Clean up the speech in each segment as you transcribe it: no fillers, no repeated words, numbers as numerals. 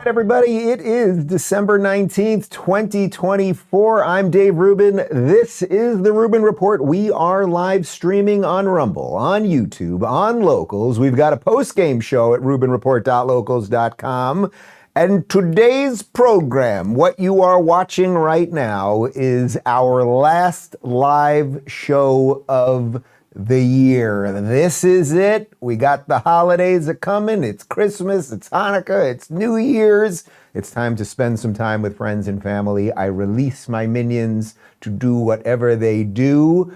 Everybody, it is December 19th, 2024. I'm Dave Rubin. This is the Rubin Report. We are live streaming on Rumble, on YouTube, on Locals. We've got a post-game show at rubinreport.locals.com. And today's program, what you are watching right now, is our last live show of the year. This is it. We got the holidays coming. It's Christmas, it's Hanukkah, it's New Year's. It's time to spend some time with friends and family. I release my minions to do whatever they do.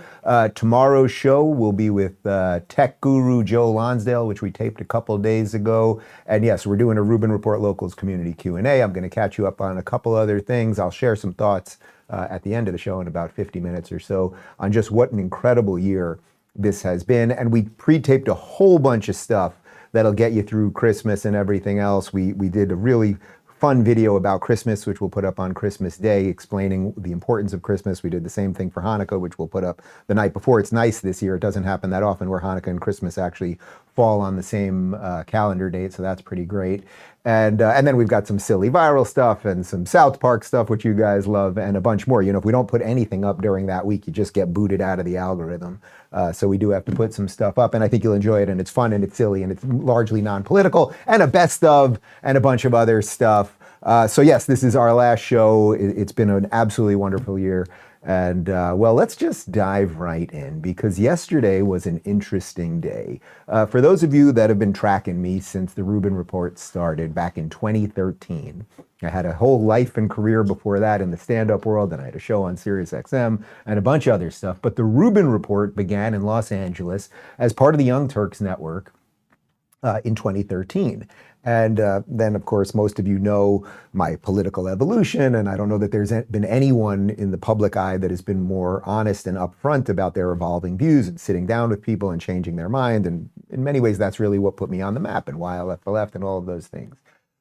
Tomorrow's show will be with tech guru Joe Lonsdale, which we taped a couple days ago. And yes, we're doing a Rubin Report Locals community Q&A. I'm going to catch you up on a couple other things. I'll share some thoughts at the end of the show in about 50 minutes or so on just what an incredible year this has been. And we pre-taped a whole bunch of stuff that'll get you through Christmas and everything else. We did a really fun video about Christmas, which we'll put up on Christmas Day, explaining the importance of Christmas. We did the same thing for Hanukkah, which we'll put up the night before. It's nice this year. It doesn't happen that often where Hanukkah and Christmas actually fall on the same calendar date, so that's pretty great. And then we've got some silly viral stuff and some South Park stuff, which you guys love, and a bunch more. You know, if we don't put anything up during that week, you just get booted out of the algorithm. So we do have to put some stuff up, and I think you'll enjoy it, and it's fun, and it's silly, and it's largely non-political, and a best of, and a bunch of other stuff. So yes, this is our last show. It's been an absolutely wonderful year. And well, let's just dive right in, because yesterday was an interesting day. For those of you that have been tracking me since the Rubin Report started back in 2013, I had a whole life and career before that in the stand-up world, and I had a show on Sirius XM and a bunch of other stuff. But the Rubin Report began in Los Angeles as part of the Young Turks Network in 2013. And then, of course, most of you know my political evolution, and I don't know that there's been anyone in the public eye that has been more honest and upfront about their evolving views and sitting down with people and changing their mind. And in many ways, that's really what put me on the map and why I left the left and all of those things.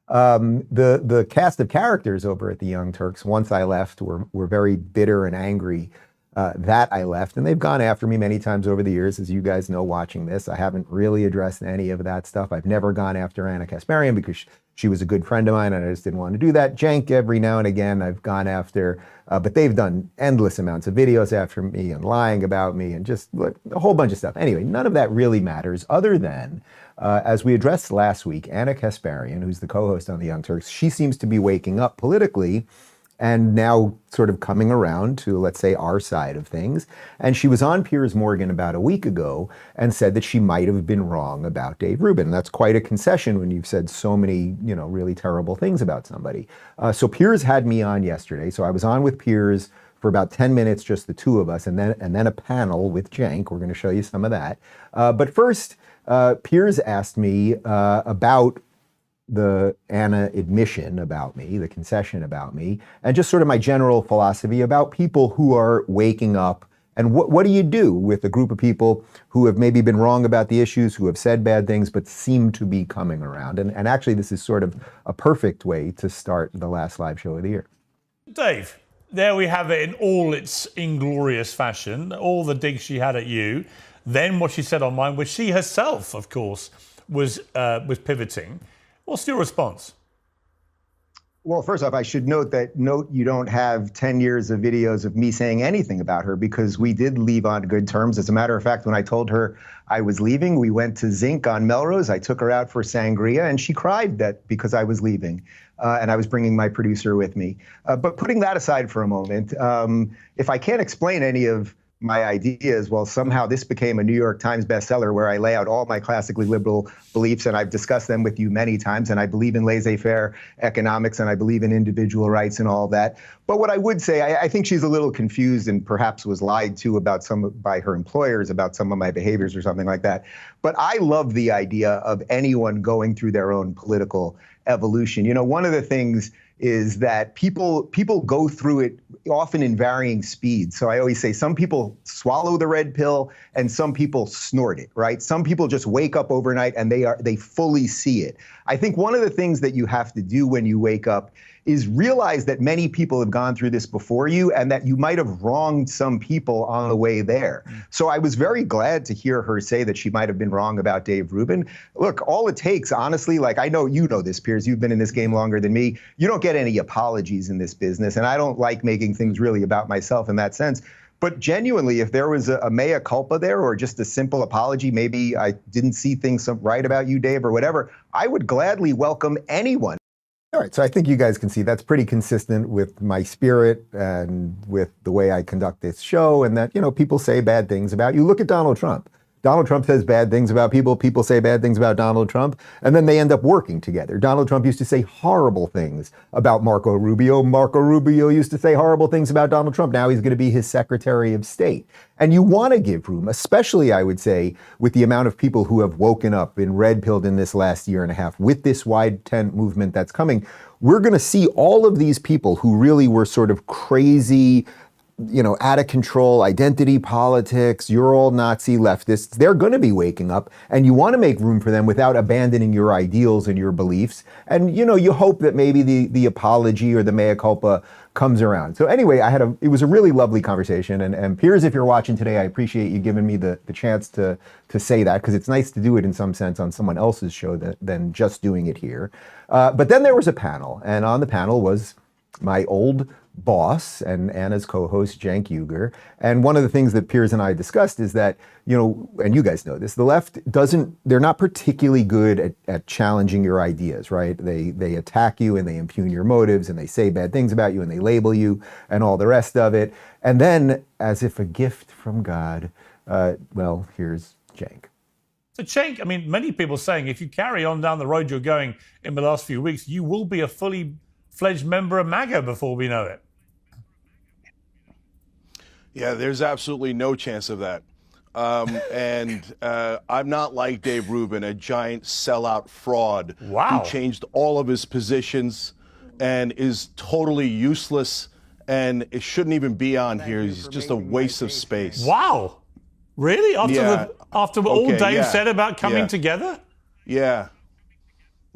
The cast of characters over at the Young Turks, once I left, were very bitter and angry that I left, and they've gone after me many times over the years, as you guys know watching this. I haven't really addressed any of that stuff. I've never gone after Anna Kasparian because she was a good friend of mine and I just didn't want to do that. Cenk, every now and again, I've gone after, but they've done endless amounts of videos after me and lying about me and just a whole bunch of stuff. Anyway, none of that really matters other than, as we addressed last week, Anna Kasparian, who's the co-host on the Young Turks, she seems to be waking up politically and now sort of coming around to, let's say, our side of things. And she was on Piers Morgan about a week ago and said that she might have been wrong about Dave Rubin. That's quite a concession when you've said so many, you know, really terrible things about somebody. So Piers had me on yesterday. So I was on with Piers for about 10 minutes, just the two of us, and then a panel with Cenk. We're going to show you some of that. But first, Piers asked me about the Anna admission about me, the concession about me, and just sort of my general philosophy about people who are waking up. And what do you do with a group of people who have maybe been wrong about the issues, who have said bad things, but seem to be coming around? And actually, this is sort of a perfect way to start the last live show of the year. Dave, there we have it in all its inglorious fashion, all the digs she had at you, then what she said on mine, which she herself, of course, was pivoting. What's your response? Well, first off, I should note you don't have 10 years of videos of me saying anything about her, because we did leave on good terms. As a matter of fact, when I told her I was leaving, we went to Zinc on Melrose. I took her out for sangria, and she cried that because I was leaving. And I was bringing my producer with me. But putting that aside for a moment, if I can't explain any of my ideas, well, somehow this became a New York Times bestseller where I lay out all my classically liberal beliefs, and I've discussed them with you many times, and I believe in laissez-faire economics, and I believe in individual rights and all that. But what I would say, I think she's a little confused and perhaps was lied to by her employers about some of my behaviors or something like that. But I love the idea of anyone going through their own political evolution. You know, one of the things is that people go through it often in varying speeds. So I always say some people swallow the red pill and some people snort it, right? Some people just wake up overnight and they fully see it. I think one of the things that you have to do when you wake up is realize that many people have gone through this before you and that you might have wronged some people on the way there. So I was very glad to hear her say that she might have been wrong about Dave Rubin. Look, all it takes, honestly, like I know you know this, Piers, you've been in this game longer than me. You don't get any apologies in this business, and I don't like making things really about myself in that sense. But genuinely, if there was a mea culpa there or just a simple apology, maybe I didn't see things right about you, Dave, or whatever, I would gladly welcome anyone. All right, so I think you guys can see that's pretty consistent with my spirit and with the way I conduct this show, and that, you know, people say bad things about you. Look at Donald Trump. Donald Trump says bad things about people, people say bad things about Donald Trump, and then they end up working together. Donald Trump used to say horrible things about Marco Rubio. Marco Rubio used to say horrible things about Donald Trump. Now he's going to be his Secretary of State. And you want to give room, especially, I would say, with the amount of people who have woken up, been red-pilled in this last year and a half, with this wide tent movement that's coming. We're going to see all of these people who really were sort of crazy, you know, out of control, identity politics, you're all Nazi leftists, they're going to be waking up, and you want to make room for them without abandoning your ideals and your beliefs. And, you know, you hope that maybe the apology or the mea culpa comes around. So anyway, it was a really lovely conversation. And Piers, if you're watching today, I appreciate you giving me the chance to say that, because it's nice to do it in some sense on someone else's show than just doing it here. But then there was a panel, and on the panel was my old boss and Anna's co-host, Cenk Uygur. And one of the things that Piers and I discussed is that, you know, and you guys know this, the left they're not particularly good at challenging your ideas, right? They attack you and they impugn your motives and they say bad things about you and they label you and all the rest of it. And then, as if a gift from God, well, here's Cenk. So Cenk, I mean, many people saying if you carry on down the road you're going in the last few weeks, you will be a fully fledged member of MAGA before we know it. Yeah, there's absolutely no chance of that. I'm not like Dave Rubin, a giant sellout fraud who changed all of his positions and is totally useless and it shouldn't even be on here. He's just a waste of space. Wow. Really? After what all Dave said about coming together? Yeah.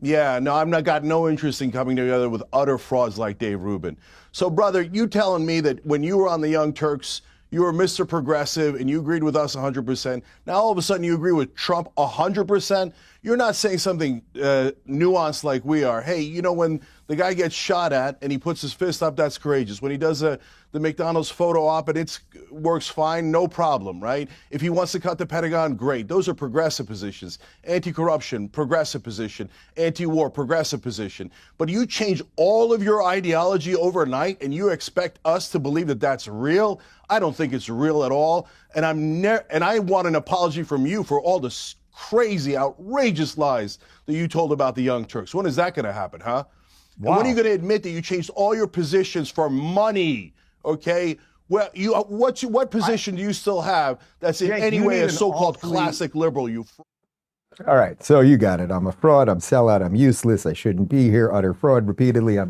Yeah, no, got no interest in coming together with utter frauds like Dave Rubin. So, brother, you telling me that when you were on the Young Turks, you were Mr. Progressive and you agreed with us 100%. Now, all of a sudden, you agree with Trump 100%. You're not saying something nuanced like we are. Hey, you know, when the guy gets shot at and he puts his fist up, that's courageous. When he does the McDonald's photo op and it works fine, no problem, right? If he wants to cut the Pentagon, great. Those are progressive positions. Anti-corruption, progressive position. Anti-war, progressive position. But you change all of your ideology overnight and you expect us to believe that that's real? I don't think it's real at all. And I want an apology from you for all the crazy, outrageous lies that you told about the Young Turks. When is that going to happen, huh? Wow. And when are you going to admit that you changed all your positions for money? Okay. Well, what position do you still have that's in any way a so-called classic liberal? All right, so you got it. I'm a fraud. I'm sellout. I'm useless. I shouldn't be here. Utter fraud repeatedly. I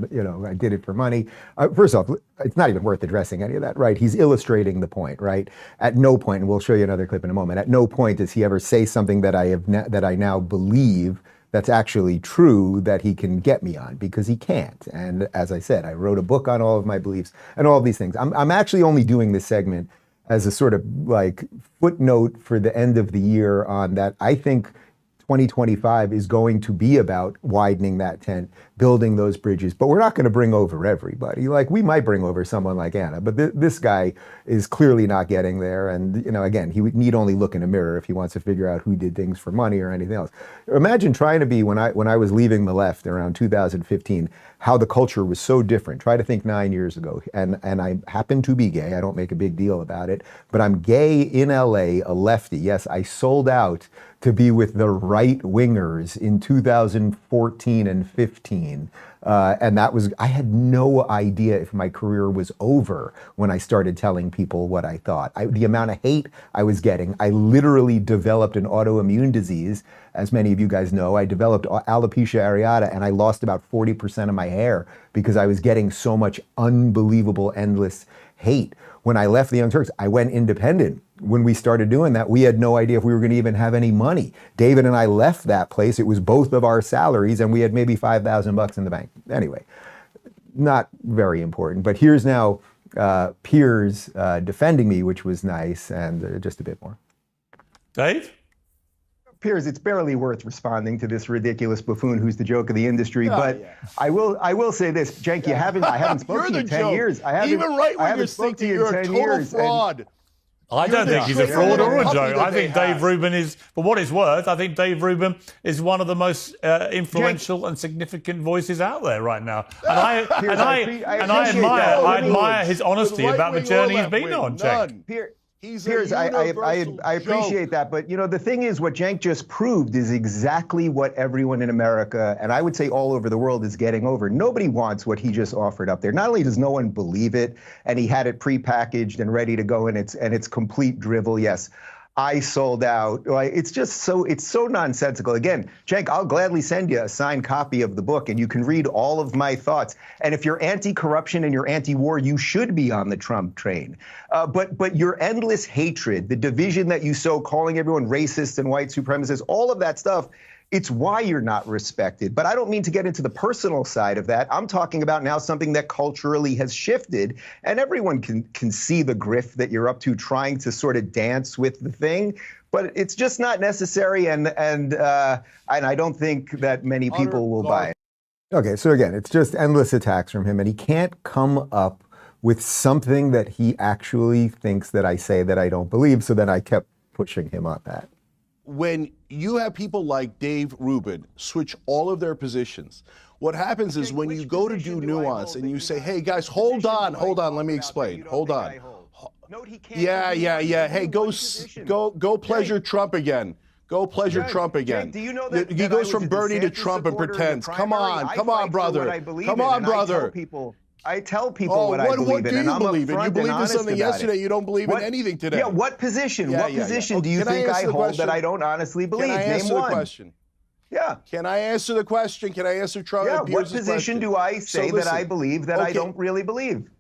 did it for money. First off, it's not even worth addressing any of that, right? He's illustrating the point, right? At no point, and we'll show you another clip in a moment. At no point does he ever say something that I now believe that's actually true that he can get me on, because he can't. And as I said, I wrote a book on all of my beliefs and all of these things. I'm actually only doing this segment as a sort of like footnote for the end of the year on that. I think 2025 is going to be about widening that tent, building those bridges, but we're not going to bring over everybody. Like, we might bring over someone like Anna, but this guy is clearly not getting there. And, you know, again, he would need only look in a mirror if he wants to figure out who did things for money or anything else. Imagine trying to be, when I was leaving the left around 2015, how the culture was so different. Try to think 9 years ago. And I happen to be gay. I don't make a big deal about it, but I'm gay in LA, a lefty. Yes, I sold out to be with the right wingers in 2014 and 15. And I had no idea if my career was over when I started telling people what I thought. The amount of hate I was getting, I literally developed an autoimmune disease. As many of you guys know, I developed alopecia areata and I lost about 40% of my hair because I was getting so much unbelievable, endless hate. When I left the Young Turks, I went independent. When we started doing that, we had no idea if we were going to even have any money. David and I left that place. It was both of our salaries and we had maybe $5,000 in the bank. Anyway, not very important. But here's now Piers defending me, which was nice, and just a bit more. Dave? Piers, it's barely worth responding to this ridiculous buffoon who's the joke of the industry. I will say this, Cenk, I haven't spoken to you in 10 years. Even right when you're thinking you're a total fraud. I don't think he's a fraud or a joke. I think Dave Rubin is, for what it's worth, I think Dave Rubin is one of the most influential and significant voices out there right now. And I admire his honesty about the journey he's been on, Cenk. Piers, I appreciate that, but the thing is, what Cenk just proved is exactly what everyone in America, and I would say all over the world, is getting over. Nobody wants what he just offered up there. Not only does no one believe it, and he had it prepackaged and ready to go, and it's complete drivel. Yes, I sold out. It's so nonsensical. Again, Cenk, I'll gladly send you a signed copy of the book, and you can read all of my thoughts. And if you're anti-corruption and you're anti-war, you should be on the Trump train. But your endless hatred, the division that you sow, calling everyone racist and white supremacist, all of that stuff, it's why you're not respected. But I don't mean to get into the personal side of that. I'm talking about now something that culturally has shifted, and everyone can see the grift that you're up to, trying to sort of dance with the thing. But it's just not necessary, and I don't think that many people will buy it. Okay, so again, it's just endless attacks from him, and he can't come up with something that he actually thinks that I say that I don't believe, so then I kept pushing him on that. When you have people like Dave Rubin switch all of their positions, what happens is when you go to do nuance and you say, hey, guys, hold on, let me explain. Hold on. Yeah. Hey, go pleasure Trump again. Go pleasure Trump again. Do you know that he goes from Bernie to Trump and pretends. Come on, brother. Come on, brother. I tell people what I believe in. What do you believe in? You believed in something yesterday. It. You don't believe in anything today. Yeah, what position? What position do you think I hold that I don't honestly believe? Can I answer the question? Yeah. Can I answer the question? Can I answer Trump? Yeah, what position do I say that I believe that I don't really believe?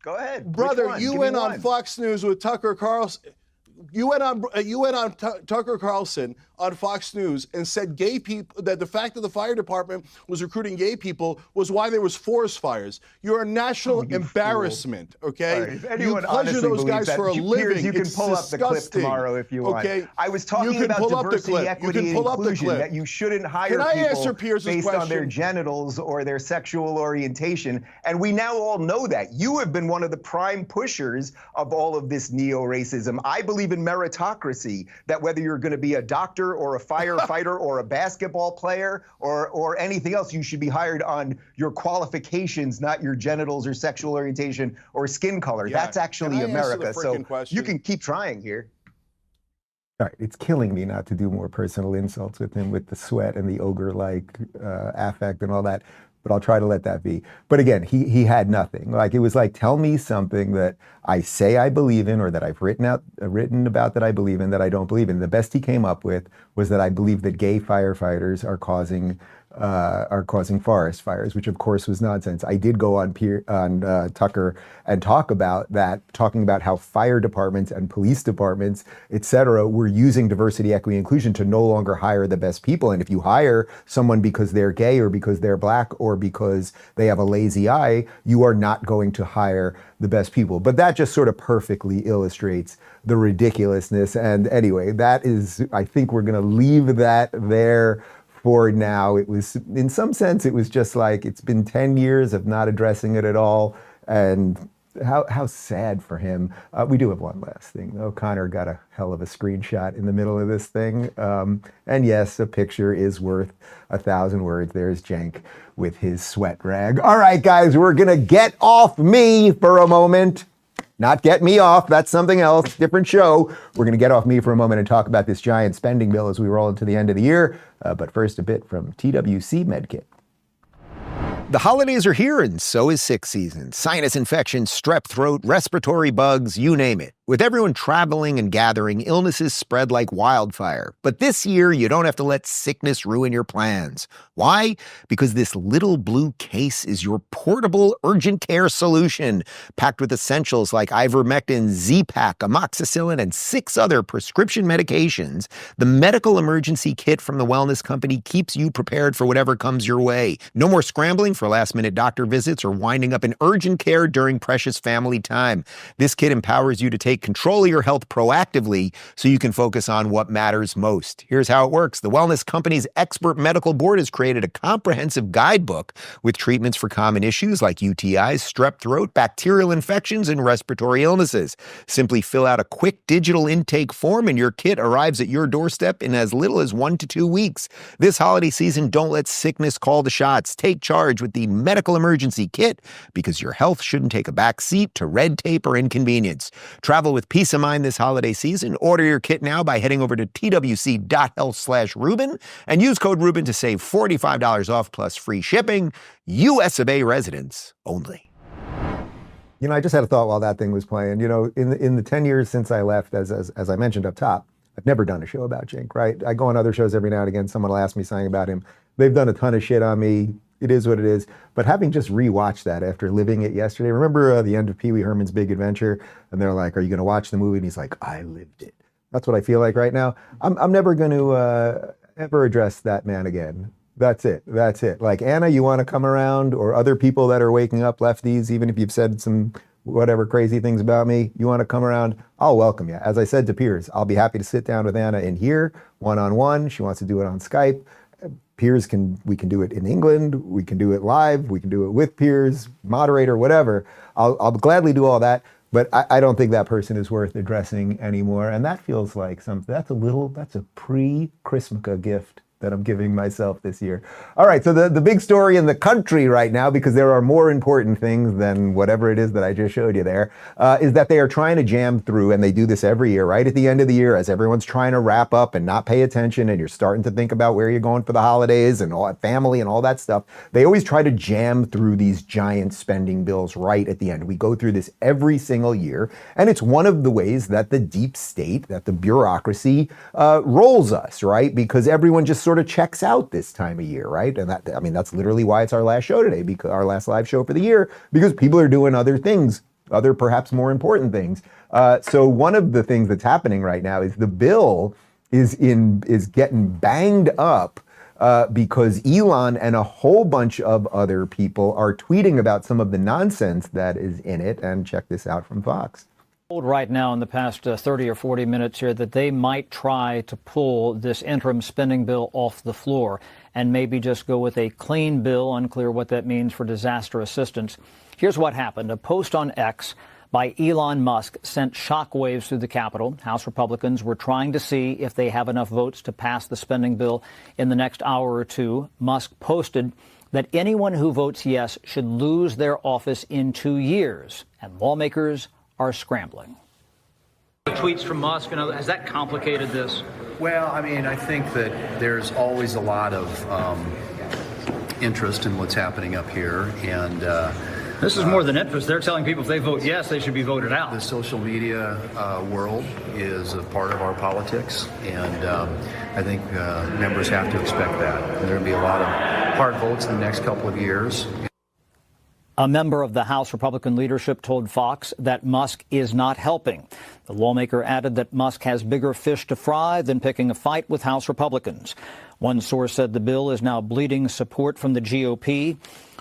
Go ahead. Brother, you went on Fox News with Tucker Carlson. You went on Tucker Carlson on Fox News and said gay people, that the fact that the fire department was recruiting gay people was why there was forest fires. You're a national embarrassment, okay? Right. You pleasure those guys for a living. You can pull up the clip tomorrow if you want. Okay? I was talking about diversity, equity, and inclusion, that you shouldn't hire people based on their genitals or their sexual orientation, and we now all know that. You have been one of the prime pushers of all of this neo-racism. I believe in meritocracy, that whether you're going to be a doctor or a firefighter or a basketball player or anything else, you should be hired on your qualifications, not your genitals or sexual orientation or skin color. Yeah. That's actually America. So you can keep trying here. All right, it's killing me not to do more personal insults with him, with the sweat and the ogre-like affect and all that. But I'll try to let that be. But again, he had nothing. Like, it was like, tell me something that I say I believe in, or that I've written about that I believe in, that I don't believe in. The best he came up with was that I believe that gay firefighters are causing forest fires, which of course was nonsense. I did go on Tucker and talking about how fire departments and police departments, et cetera, were using diversity, equity, inclusion to no longer hire the best people. And if you hire someone because they're gay or because they're black or because they have a lazy eye, you are not going to hire the best people. But that just sort of perfectly illustrates the ridiculousness. And anyway, I think we're going to leave that there for now. It was, in some sense, it was just like, it's been 10 years of not addressing it at all. And how sad for him. We do have one last thing, though. Connor got a hell of a screenshot in the middle of this thing. And yes, a picture is worth 1,000 words. There's Cenk with his sweat rag. All right, guys, we're going to get off me for a moment. Not get me off, that's something else, different show. We're going to get off me for a moment and talk about this giant spending bill as we roll into the end of the year. But first, a bit from TWC Medkit. The holidays are here, and so is sick season. Sinus infections, strep throat, respiratory bugs, you name it. With everyone traveling and gathering, illnesses spread like wildfire. But this year, you don't have to let sickness ruin your plans. Why? Because this little blue case is your portable urgent care solution, packed with essentials like ivermectin, Z-Pak, amoxicillin, and 6 other prescription medications. The medical emergency kit from the wellness company keeps you prepared for whatever comes your way. No more scrambling for last-minute doctor visits or winding up in urgent care during precious family time. This kit empowers you to take control of your health proactively so you can focus on what matters most. Here's how it works. The wellness company's expert medical board has created a comprehensive guidebook with treatments for common issues like UTIs, strep throat, bacterial infections, and respiratory illnesses. Simply fill out a quick digital intake form and your kit arrives at your doorstep in as little as 1 to 2 weeks. This holiday season, don't let sickness call the shots. Take charge with the medical emergency kit because your health shouldn't take a back seat to red tape or inconvenience. Travel with peace of mind this holiday season. Order your kit now by heading over to twc.health/Rubin and use code Rubin to save $45 off plus free shipping. US of A residents only. You know, I just had a thought while that thing was playing. You know, in the 10 years since I left, as I mentioned up top, I've never done a show about Cenk, right? I go on other shows every now and again. Someone will ask me something about him. They've done a ton of shit on me. It is what it is. But having just rewatched that after living it yesterday, remember the end of Pee Wee Herman's Big Adventure? And they're like, are you going to watch the movie? And he's like, I lived it. That's what I feel like right now. I'm never going to ever address that man again. That's it. That's it. Like, Anna, you want to come around, or other people that are waking up, lefties, even if you've said some whatever crazy things about me, you want to come around, I'll welcome you. As I said to Piers, I'll be happy to sit down with Anna in here, one-on-one. She wants to do it on Skype. Piers we can do it in England, we can do it live, we can do it with Piers, moderator, whatever. I'll gladly do all that, but I don't think that person is worth addressing anymore. And that feels like something, that's a pre-Christmas gift that I'm giving myself this year. All right, so the big story in the country right now, because there are more important things than whatever it is that I just showed you there, is that they are trying to jam through, and they do this every year, right at the end of the year, as everyone's trying to wrap up and not pay attention, and you're starting to think about where you're going for the holidays and all family and all that stuff. They always try to jam through these giant spending bills right at the end. We go through this every single year, and it's one of the ways that the deep state, that the bureaucracy rolls us, right? Because everyone just sort of checks out this time of year, right? And that's literally why it's our last show today, because our last live show for the year, because people are doing other things, other perhaps more important things. So one of the things that's happening right now is the bill is getting banged up because Elon and a whole bunch of other people are tweeting about some of the nonsense that is in it. And check this out from Fox. Right now in the past 30 or 40 minutes here that they might try to pull this interim spending bill off the floor and maybe just go with a clean bill. Unclear what that means for disaster assistance. Here's what happened. A post on X by Elon Musk sent shockwaves through the Capitol. House Republicans were trying to see if they have enough votes to pass the spending bill in the next hour or two. Musk posted that anyone who votes yes should lose their office in 2 years, and lawmakers are scrambling. The tweets from Musk and others, has that complicated this? Well, I mean, I think that there's always a lot of interest in what's happening up here, and this is more than interest. They're telling people if they vote yes, they should be voted out. The social media world is a part of our politics, and I think members have to expect that. There are going to be a lot of hard votes in the next couple of years. A member of the House Republican leadership told Fox that Musk is not helping. The lawmaker added that Musk has bigger fish to fry than picking a fight with House Republicans. One source said the bill is now bleeding support from the GOP.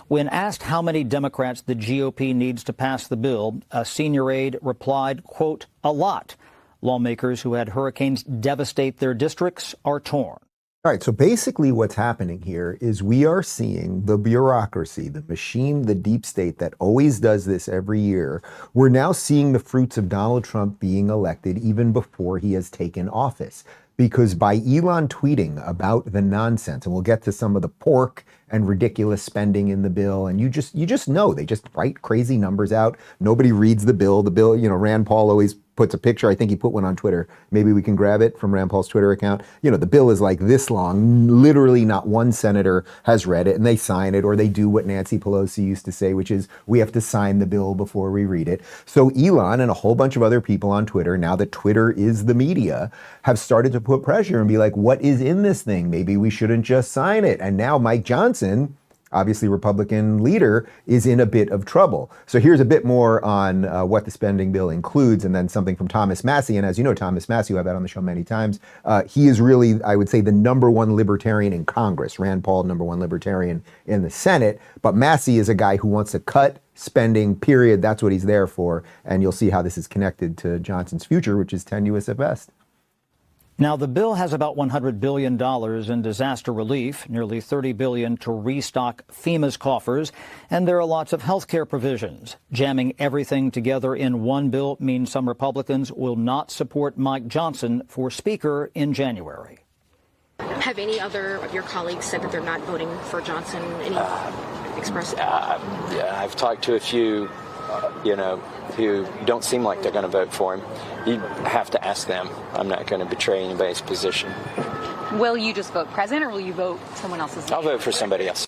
When asked how many Democrats the GOP needs to pass the bill, a senior aide replied, quote, a lot. Lawmakers who had hurricanes devastate their districts are torn. All right, so basically what's happening here is we are seeing the bureaucracy, the machine, the deep state that always does this every year. We're now seeing the fruits of Donald Trump being elected even before he has taken office. Because by Elon tweeting about the nonsense, and we'll get to some of the pork and ridiculous spending in the bill. And you just know they just write crazy numbers out. Nobody reads the bill. The bill, Rand Paul always puts a picture. I think he put one on Twitter. Maybe we can grab it from Rand Paul's Twitter account. The bill is like this long. Literally not one senator has read it, and they sign it, or they do what Nancy Pelosi used to say, which is we have to sign the bill before we read it. So Elon and a whole bunch of other people on Twitter, now that Twitter is the media, have started to put pressure and be like, what is in this thing? Maybe we shouldn't just sign it. And now Mike Johnson, obviously Republican leader, is in a bit of trouble. So here's a bit more on what the spending bill includes, and then something from Thomas Massie. And as you know, Thomas Massie, who I've had on the show many times, he is really, I would say, the number one libertarian in Congress. Rand Paul, number one libertarian in the Senate. But Massie is a guy who wants to cut spending, period. That's what he's there for. And you'll see how this is connected to Johnson's future, which is tenuous at best. Now, the bill has about $100 billion in disaster relief, nearly $30 billion to restock FEMA's coffers, and there are lots of health care provisions. Jamming everything together in one bill means some Republicans will not support Mike Johnson for Speaker in January. Have any other of your colleagues said that they're not voting for Johnson? Any expressed? I've talked to a few, who don't seem like they're going to vote for him. You have to ask them. I'm not going to betray anybody's position. Will you just vote president, or will you vote someone else's? I'll vote for somebody else.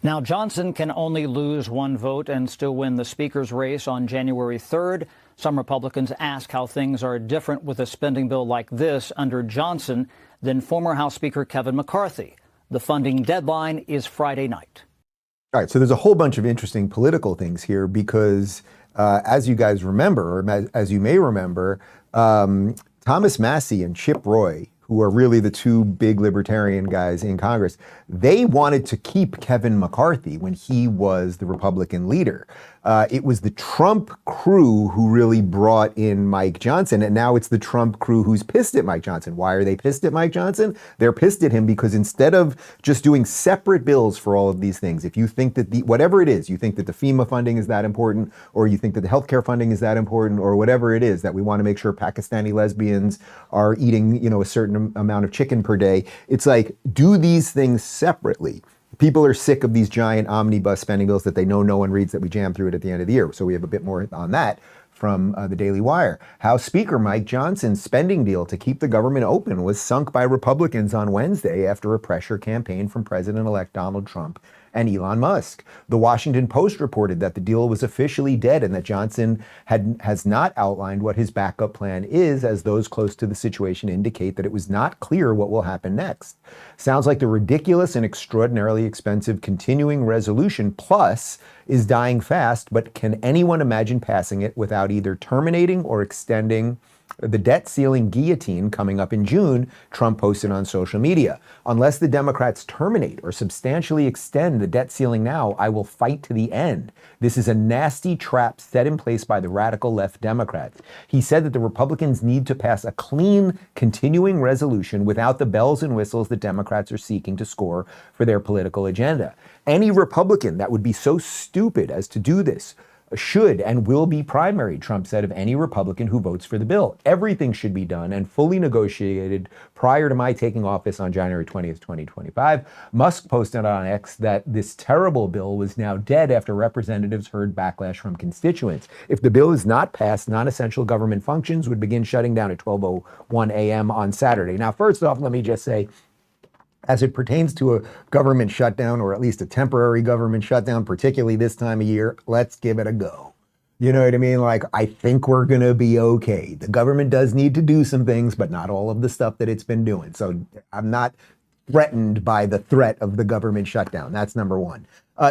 Now, Johnson can only lose one vote and still win the Speaker's race on January 3rd. Some Republicans ask how things are different with a spending bill like this under Johnson than former House Speaker Kevin McCarthy. The funding deadline is Friday night. All right, so there's a whole bunch of interesting political things here because as you guys remember, or as you may remember, Thomas Massie and Chip Roy, who are really the two big libertarian guys in Congress, they wanted to keep Kevin McCarthy when he was the Republican leader. It was the Trump crew who really brought in Mike Johnson, and now it's the Trump crew who's pissed at Mike Johnson. Why are they pissed at Mike Johnson? They're pissed at him because instead of just doing separate bills for all of these things, if you think that whatever it is, you think that the FEMA funding is that important, or you think that the healthcare funding is that important, or whatever it is, that we want to make sure Pakistani lesbians are eating, a certain amount of chicken per day, it's like, do these things separately. People are sick of these giant omnibus spending bills that they know no one reads, that we jam through it at the end of the year. So we have a bit more on that from the Daily Wire. House Speaker Mike Johnson's spending deal to keep the government open was sunk by Republicans on Wednesday after a pressure campaign from President-elect Donald Trump and Elon Musk. The Washington Post reported that the deal was officially dead and that Johnson has not outlined what his backup plan is, as those close to the situation indicate that it was not clear what will happen next. Sounds like the ridiculous and extraordinarily expensive continuing resolution plus is dying fast, but can anyone imagine passing it without either terminating or extending the debt ceiling guillotine coming up in June? Trump posted on social media. Unless the Democrats terminate or substantially extend the debt ceiling now, I will fight to the end. This is a nasty trap set in place by the radical left Democrats. He said that the Republicans need to pass a clean, continuing resolution without the bells and whistles that Democrats are seeking to score for their political agenda. Any Republican that would be so stupid as to do this should and will be primaried, Trump said, of any Republican who votes for the bill. Everything should be done and fully negotiated prior to my taking office on January 20th, 2025. Musk posted on X that this terrible bill was now dead after representatives heard backlash from constituents. If the bill is not passed, non-essential government functions would begin shutting down at 12:01 a.m. on Saturday. Now, first off, let me just say, as it pertains to a government shutdown, or at least a temporary government shutdown, particularly this time of year, let's give it a go. You know what I mean? Like, I think we're going to be okay. The government does need to do some things, but not all of the stuff that it's been doing. So I'm not threatened by the threat of the government shutdown. That's number one.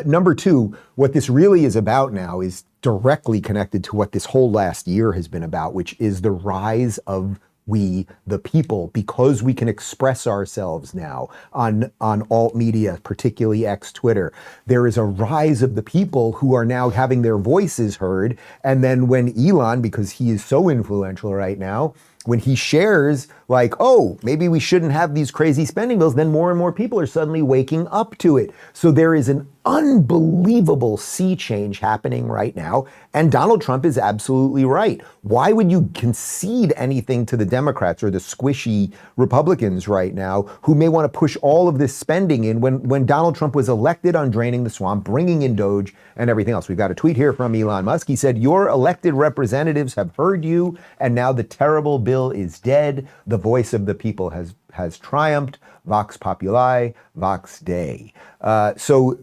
Number two, what this really is about now is directly connected to what this whole last year has been about, which is the rise of we, the people, because we can express ourselves now on alt media, particularly X, Twitter. There is a rise of the people who are now having their voices heard. And then when Elon, because he is so influential right now, when he shares like, oh, maybe we shouldn't have these crazy spending bills, then more and more people are suddenly waking up to it. So there is an unbelievable sea change happening right now, and Donald Trump is absolutely right. Why would you concede anything to the Democrats or the squishy Republicans right now who may want to push all of this spending in when Donald Trump was elected on draining the swamp, bringing in Doge and everything else? We've got a tweet here from Elon Musk. He said, "Your elected representatives have heard you, and now the terrible bill is dead. The voice of the people has triumphed. Vox populi, vox Dei." So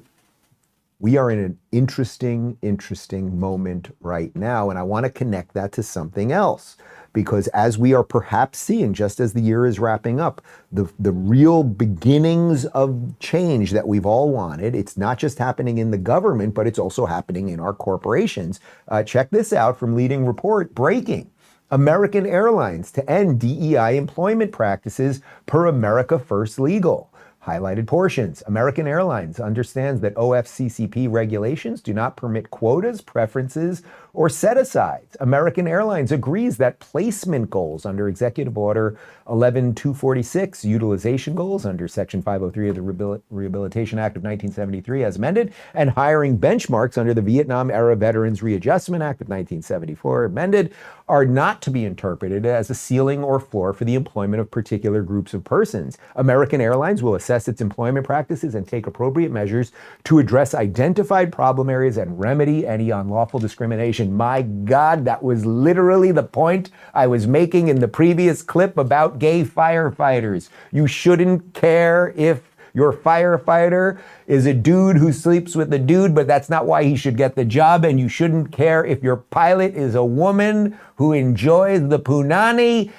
we are in an interesting moment right now, and I want to connect that to something else, because as we are perhaps seeing, just as the year is wrapping up, the real beginnings of change that we've all wanted, it's not just happening in the government, but it's also happening in our corporations. Check this out from Leading Report, breaking. American Airlines to end DEI employment practices per America First Legal. Highlighted portions. American Airlines understands that OFCCP regulations do not permit quotas, preferences, or set-asides. American Airlines agrees that placement goals under Executive Order 11246, utilization goals under Section 503 of the Rehabilitation Act of 1973 as amended, and hiring benchmarks under the Vietnam-era Veterans Readjustment Act of 1974 amended, are not to be interpreted as a ceiling or floor for the employment of particular groups of persons. American Airlines will assess its employment practices and take appropriate measures to address identified problem areas and remedy any unlawful discrimination. My God, that was literally the point I was making in the previous clip about gay firefighters. You shouldn't care if your firefighter is a dude who sleeps with a dude, but that's not why he should get the job. And you shouldn't care if your pilot is a woman who enjoys the punani.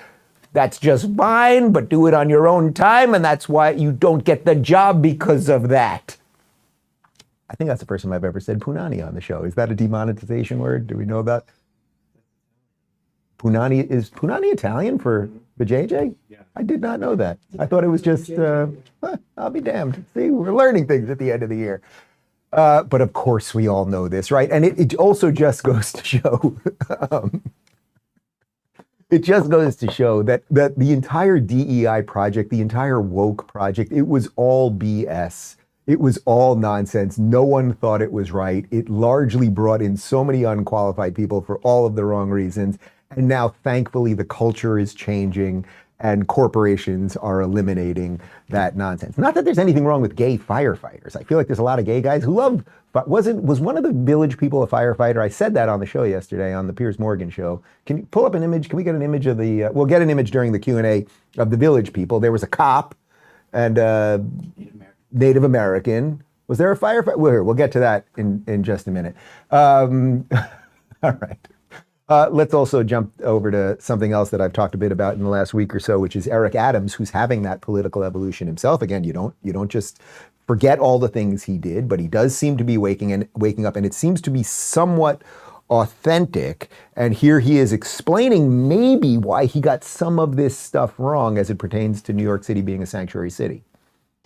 That's just fine, but do it on your own time, and that's why you don't get the job because of that. I think that's the first time I've ever said punani on the show. Is that a demonetization word? Do we know about punani? Is punani Italian for the JJ? Yeah. I did not know that. I thought it was just, I'll be damned. See, we're learning things at the end of the year. But of course we all know this, right? And it also just goes to show, it just goes to show that the entire DEI project, the entire woke project, it was all BS. It was all nonsense. No one thought it was right. It largely brought in so many unqualified people for all of the wrong reasons. And now, thankfully, the culture is changing and corporations are eliminating that nonsense. Not that there's anything wrong with gay firefighters. I feel like there's a lot of gay guys who love, but was one of the Village people a firefighter? I said that on the show yesterday on the Piers Morgan show. Can you pull up an image? Can we get an image of the, we'll get an image during the Q&A of the Village people. There was a cop and Native American. Was there a firefighter? We'll get to that in just a minute. All right. Let's also jump over to something else that I've talked a bit about in the last week or so, which is Eric Adams, who's having that political evolution himself. Again, you don't just forget all the things he did, but he does seem to be waking up, and it seems to be somewhat authentic. And here he is explaining maybe why he got some of this stuff wrong as it pertains to New York City being a sanctuary city.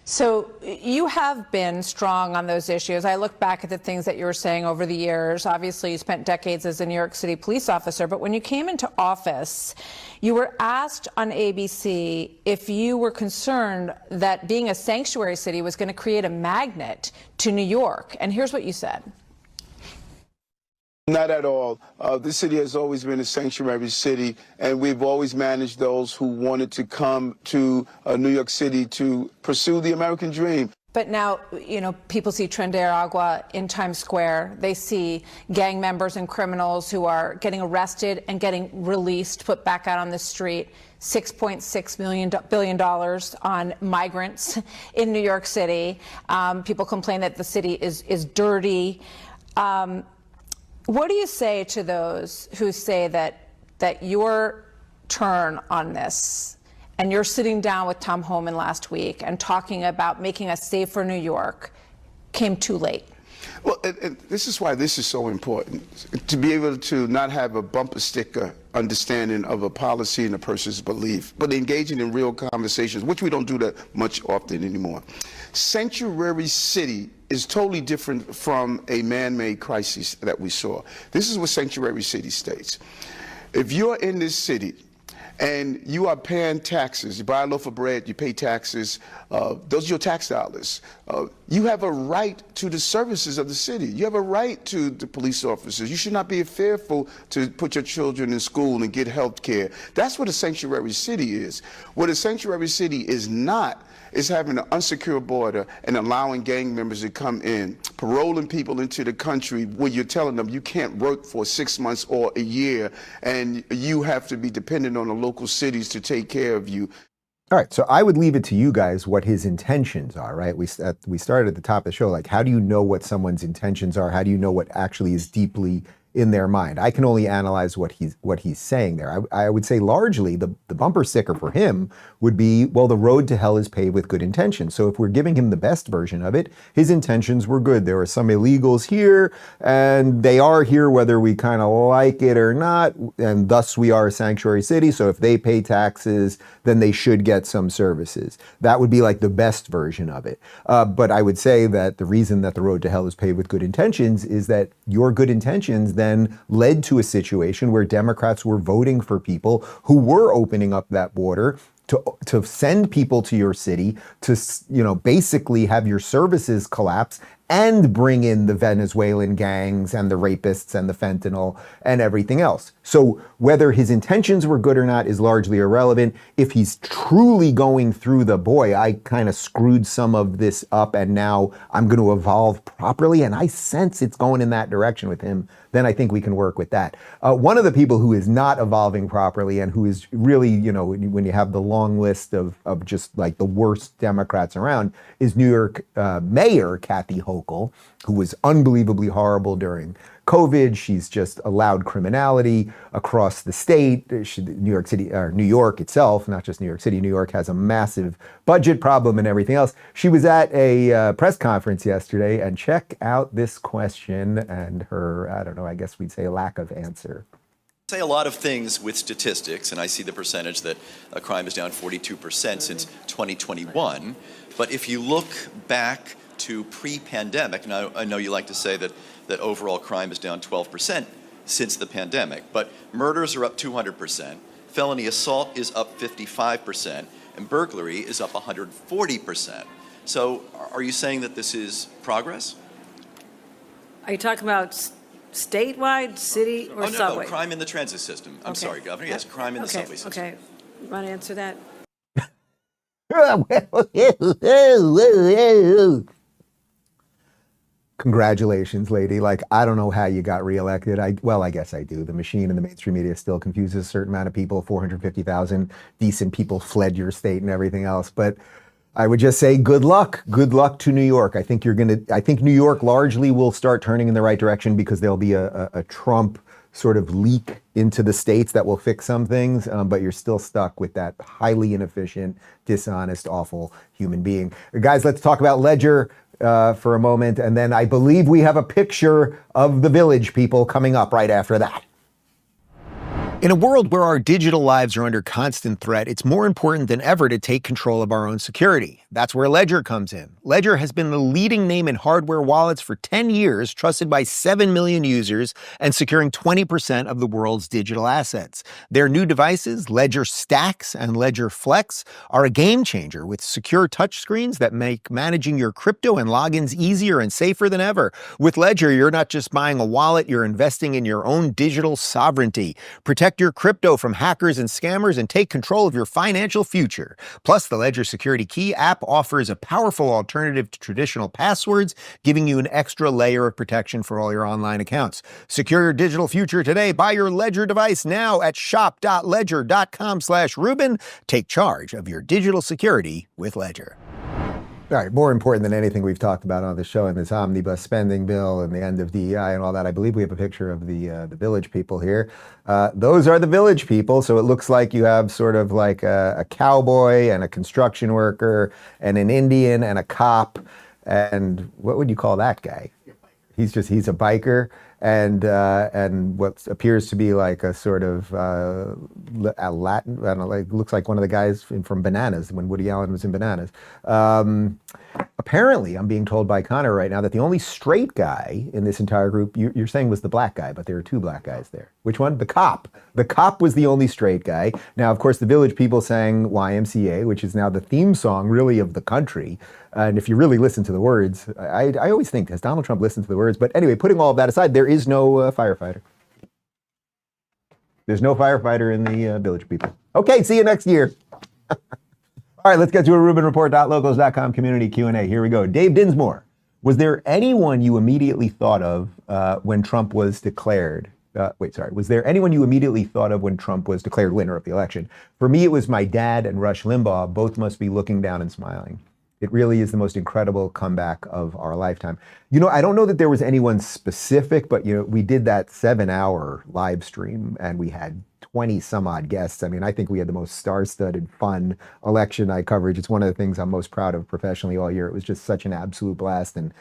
So you have been strong on those issues. I look back at the things that you were saying over the years. Obviously, you spent decades as a New York City police officer, but when you came into office, you were asked on ABC if you were concerned that being a sanctuary city was going to create a magnet to New York. And here's what you said. Not at all. This city has always been a sanctuary city, and we've always managed those who wanted to come to New York City to pursue the American dream. But now, people see Tren de Aragua in Times Square. They see gang members and criminals who are getting arrested and getting released, put back out on the street. $6.6 billion on migrants in New York City. People complain that the city is dirty. What do you say to those who say that your turn on this, and you're sitting down with Tom Homan last week and talking about making us safer New York, came too late? Well, and this is why this is so important, to be able to not have a bumper sticker understanding of a policy and a person's belief, but engaging in real conversations, which we don't do that much often anymore. Sanctuary city is totally different from a man-made crisis that we saw. This is what sanctuary city states. If you're in this city and you are paying taxes, you buy a loaf of bread, you pay taxes, those are your tax dollars. You have a right to the services of the city. You have a right to the police officers. You should not be fearful to put your children in school and get health care. That's what a sanctuary city is. What a sanctuary city is not is having an unsecure border and allowing gang members to come in, paroling people into the country where you're telling them you can't work for 6 months or a year, and you have to be dependent on the local cities to take care of you. All right, so I would leave it to you guys what his intentions are, right? We started at the top of the show, like, how do you know what someone's intentions are? How do you know what actually is deeply in their mind? I can only analyze what he's saying there. I would say largely the bumper sticker for him would be, well, the road to hell is paved with good intentions. So if we're giving him the best version of it, his intentions were good. There are some illegals here, and they are here whether we kind of like it or not, and thus we are a sanctuary city. So if they pay taxes, then they should get some services. That would be like the best version of it. But I would say that the reason that the road to hell is paved with good intentions is that your good intentions then led to a situation where Democrats were voting for people who were opening up that border to send people to your city, to, you know, basically have your services collapse and bring in the Venezuelan gangs and the rapists and the fentanyl and everything else. So whether his intentions were good or not is largely irrelevant. If he's truly going through the, boy, I kind of screwed some of this up and now I'm going to evolve properly, and I sense it's going in that direction with him, then I think we can work with that. One of the people who is not evolving properly and who is really, you know, when you have the long list of just like the worst Democrats around, is New York Mayor Kathy Hochul, who was unbelievably horrible during COVID. She's just allowed criminality across the state. New York City, or New York itself, not just New York City, New York has a massive budget problem and everything else. She was at a press conference yesterday, and check out this question and her, I don't know, I guess we'd say lack of answer. Say a lot of things with statistics, and I see the percentage that crime is down 42% since 2021. But if you look back to pre-pandemic, and I know you like to say that overall crime is down 12% since the pandemic, but murders are up 200%, felony assault is up 55%, and burglary is up 140%. So are you saying that this is progress? Are you talking about statewide, city, or subway? No, crime in the transit system. I'm sorry, Governor. Yes, crime in the subway system. Okay, you want to answer that? Congratulations, lady. Like, I don't know how you got reelected. Well, I guess I do. The machine in the mainstream media still confuses a certain amount of people. 450,000 decent people fled your state and everything else. But I would just say good luck. Good luck to New York. I think New York largely will start turning in the right direction because there'll be a Trump sort of leak into the states that will fix some things, but you're still stuck with that highly inefficient, dishonest, awful human being. Guys, let's talk about Ledger for a moment, and then I believe we have a picture of the Village people coming up right after that. In a world where our digital lives are under constant threat, it's more important than ever to take control of our own security. That's where Ledger comes in. Ledger has been the leading name in hardware wallets for 10 years, trusted by 7 million users, and securing 20% of the world's digital assets. Their new devices, Ledger Stacks and Ledger Flex, are a game changer with secure touchscreens that make managing your crypto and logins easier and safer than ever. With Ledger, you're not just buying a wallet, you're investing in your own digital sovereignty. Protect your crypto from hackers and scammers and take control of your financial future. Plus, the Ledger Security Key app offers a powerful alternative to traditional passwords, giving you an extra layer of protection for all your online accounts. Secure your digital future today. Buy your Ledger device now at shop.ledger.com/Rubin. Take charge of your digital security with Ledger. All right, more important than anything we've talked about on the show in this omnibus spending bill and the end of DEI and all that, I believe we have a picture of the Village people here. Those are the Village people, so it looks like you have sort of like a cowboy and a construction worker and an Indian and a cop, and what would you call that guy? He's a biker. And what appears to be like a sort of a Latin, I don't know, like looks like one of the guys from Bananas when Woody Allen was in Bananas. apparently, I'm being told by Connor right now that the only straight guy in this entire group, you're saying was the black guy, but there are two black guys there. Which one? The cop. The cop was the only straight guy. Now, of course, the Village People sang YMCA, which is now the theme song, really, of the country. And if you really listen to the words, I always think, has Donald Trump listened to the words? But anyway, putting all of that aside, there is no firefighter. There's no firefighter in the Village People. Okay, see you next year. All right, let's get to a RubinReport.locals.com community Q&A. Here we go. Dave Dinsmore, was there anyone you immediately thought of when Trump was declared? Was there anyone you immediately thought of when Trump was declared winner of the election? For me, it was my dad and Rush Limbaugh. Both must be looking down and smiling. It really is the most incredible comeback of our lifetime. You know, I don't know that there was anyone specific, but, you know, we did that 7-hour live stream and we had 20 some odd guests. I mean, I think we had the most star-studded, fun election night coverage. It's one of the things I'm most proud of professionally all year. It was just such an absolute blast. And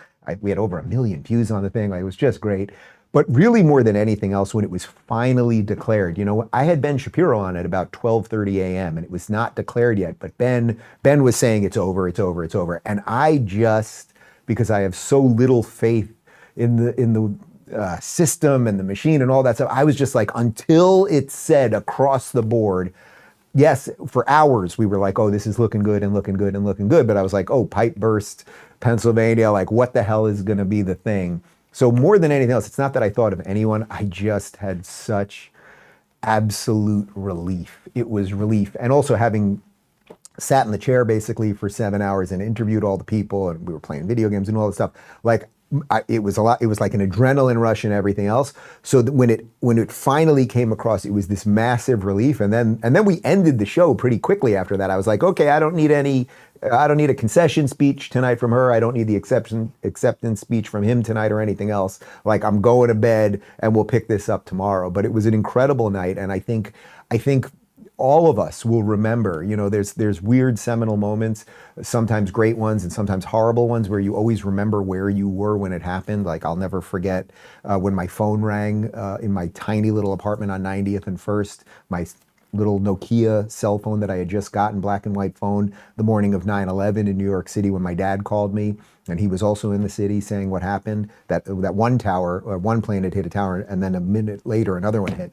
we had over 1 million views on the thing. Like, it was just great. But really more than anything else, when it was finally declared, you know, I had Ben Shapiro on at about 12:30 a.m. and it was not declared yet, but Ben was saying it's over, it's over, it's over. And I just, because I have so little faith in the system and the machine and all that stuff, I was just like, until it's said across the board, yes, for hours we were like, oh, this is looking good and looking good and looking good. But I was like, oh, pipe burst, Pennsylvania, like what the hell is going to be the thing? So more than anything else, it's not that I thought of anyone. I just had such absolute relief. It was relief. And also having sat in the chair basically for 7 hours and interviewed all the people, and we were playing video games and all this stuff, like it was a lot. It was like an adrenaline rush and everything else. So that when it finally came across, it was this massive relief. And then we ended the show pretty quickly after that. I was like, okay, I don't need a concession speech tonight from her. I don't need the acceptance speech from him tonight or anything else. Like, I'm going to bed and we'll pick this up tomorrow. But it was an incredible night. And I think all of us will remember, you know, there's weird seminal moments, sometimes great ones and sometimes horrible ones where you always remember where you were when it happened. Like, I'll never forget when my phone rang in my tiny little apartment on 90th and 1st, my little Nokia cell phone that I had just gotten, black and white phone, the morning of 9/11 in New York City when my dad called me. And he was also in the city saying what happened, that one tower, or one plane had hit a tower, and then a minute later another one hit.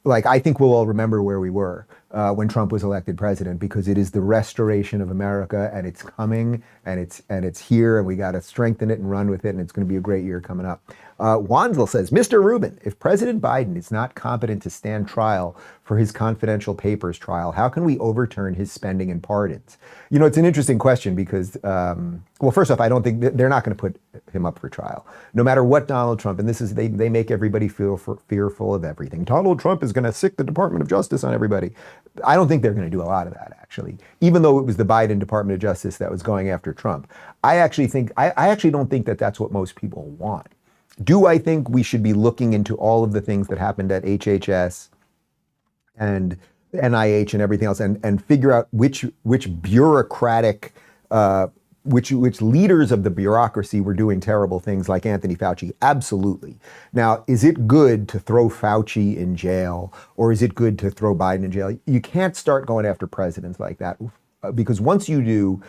Like, I think we'll all remember where we were when Trump was elected president, because it is the restoration of America, and it's coming, and it's here, and we got to strengthen it and run with it, and it's going to be a great year coming up. Wanzel says, Mr. Rubin, if President Biden is not competent to stand trial for his confidential papers trial, how can we overturn his spending and pardons? You know, it's an interesting question because, well, first off, I don't think they're not going to put him up for trial. No matter what Donald Trump, and this is, they make everybody feel fearful of everything. Donald Trump is going to sick the Department of Justice on everybody. I don't think they're going to do a lot of that, actually. Even though it was the Biden Department of Justice that was going after Trump, I actually don't think that that's what most people want. Do I think we should be looking into all of the things that happened at HHS and NIH and everything else, and figure out which bureaucratic, which leaders of the bureaucracy were doing terrible things like Anthony Fauci? Absolutely. Now, is it good to throw Fauci in jail, or is it good to throw Biden in jail? You can't start going after presidents like that, because once you do,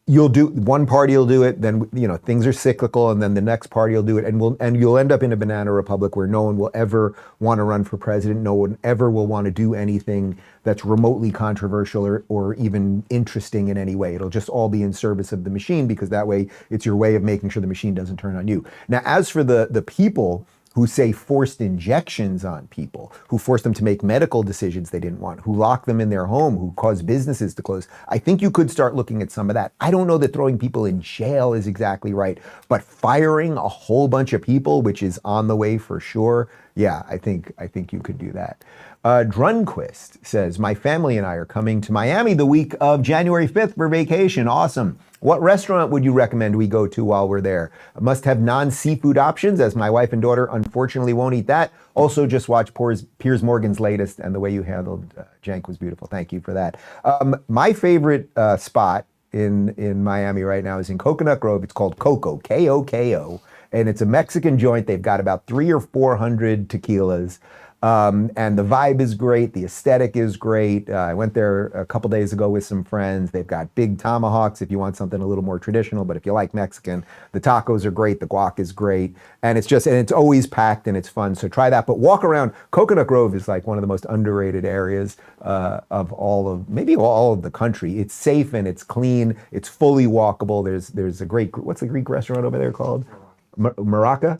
one party will do it, then, you know, things are cyclical, and then the next party will do it, and you'll end up in a banana republic where no one will ever want to run for president. No one ever will want to do anything that's remotely controversial or even interesting in any way. It'll just all be in service of the machine, because that way it's your way of making sure the machine doesn't turn on you. Now, as for the people who say forced injections on people, who forced them to make medical decisions they didn't want, who locked them in their home, who caused businesses to close, I think you could start looking at some of that. I don't know that throwing people in jail is exactly right, but firing a whole bunch of people, which is on the way for sure, yeah, I think you could do that. Drunquist says, my family and I are coming to Miami the week of January 5th for vacation. Awesome. What restaurant would you recommend we go to while we're there? Must have non-seafood options, as my wife and daughter unfortunately won't eat that. Also, just watch Piers Morgan's latest, and the way you handled Cenk was beautiful. Thank you for that. My favorite spot in Miami right now is in Coconut Grove. It's called Coco, K-O-K-O, and it's a Mexican joint. They've got about 300 or 400 tequilas. And the vibe is great. The aesthetic is great. I went there a couple days ago with some friends. They've got big tomahawks if you want something a little more traditional, but if you like Mexican, the tacos are great. The guac is great. And it's always packed and it's fun. So try that. But walk around. Coconut Grove is like one of the most underrated areas maybe all of the country. It's safe and it's clean. It's fully walkable. There's a great, what's the Greek restaurant over there called? Meraki.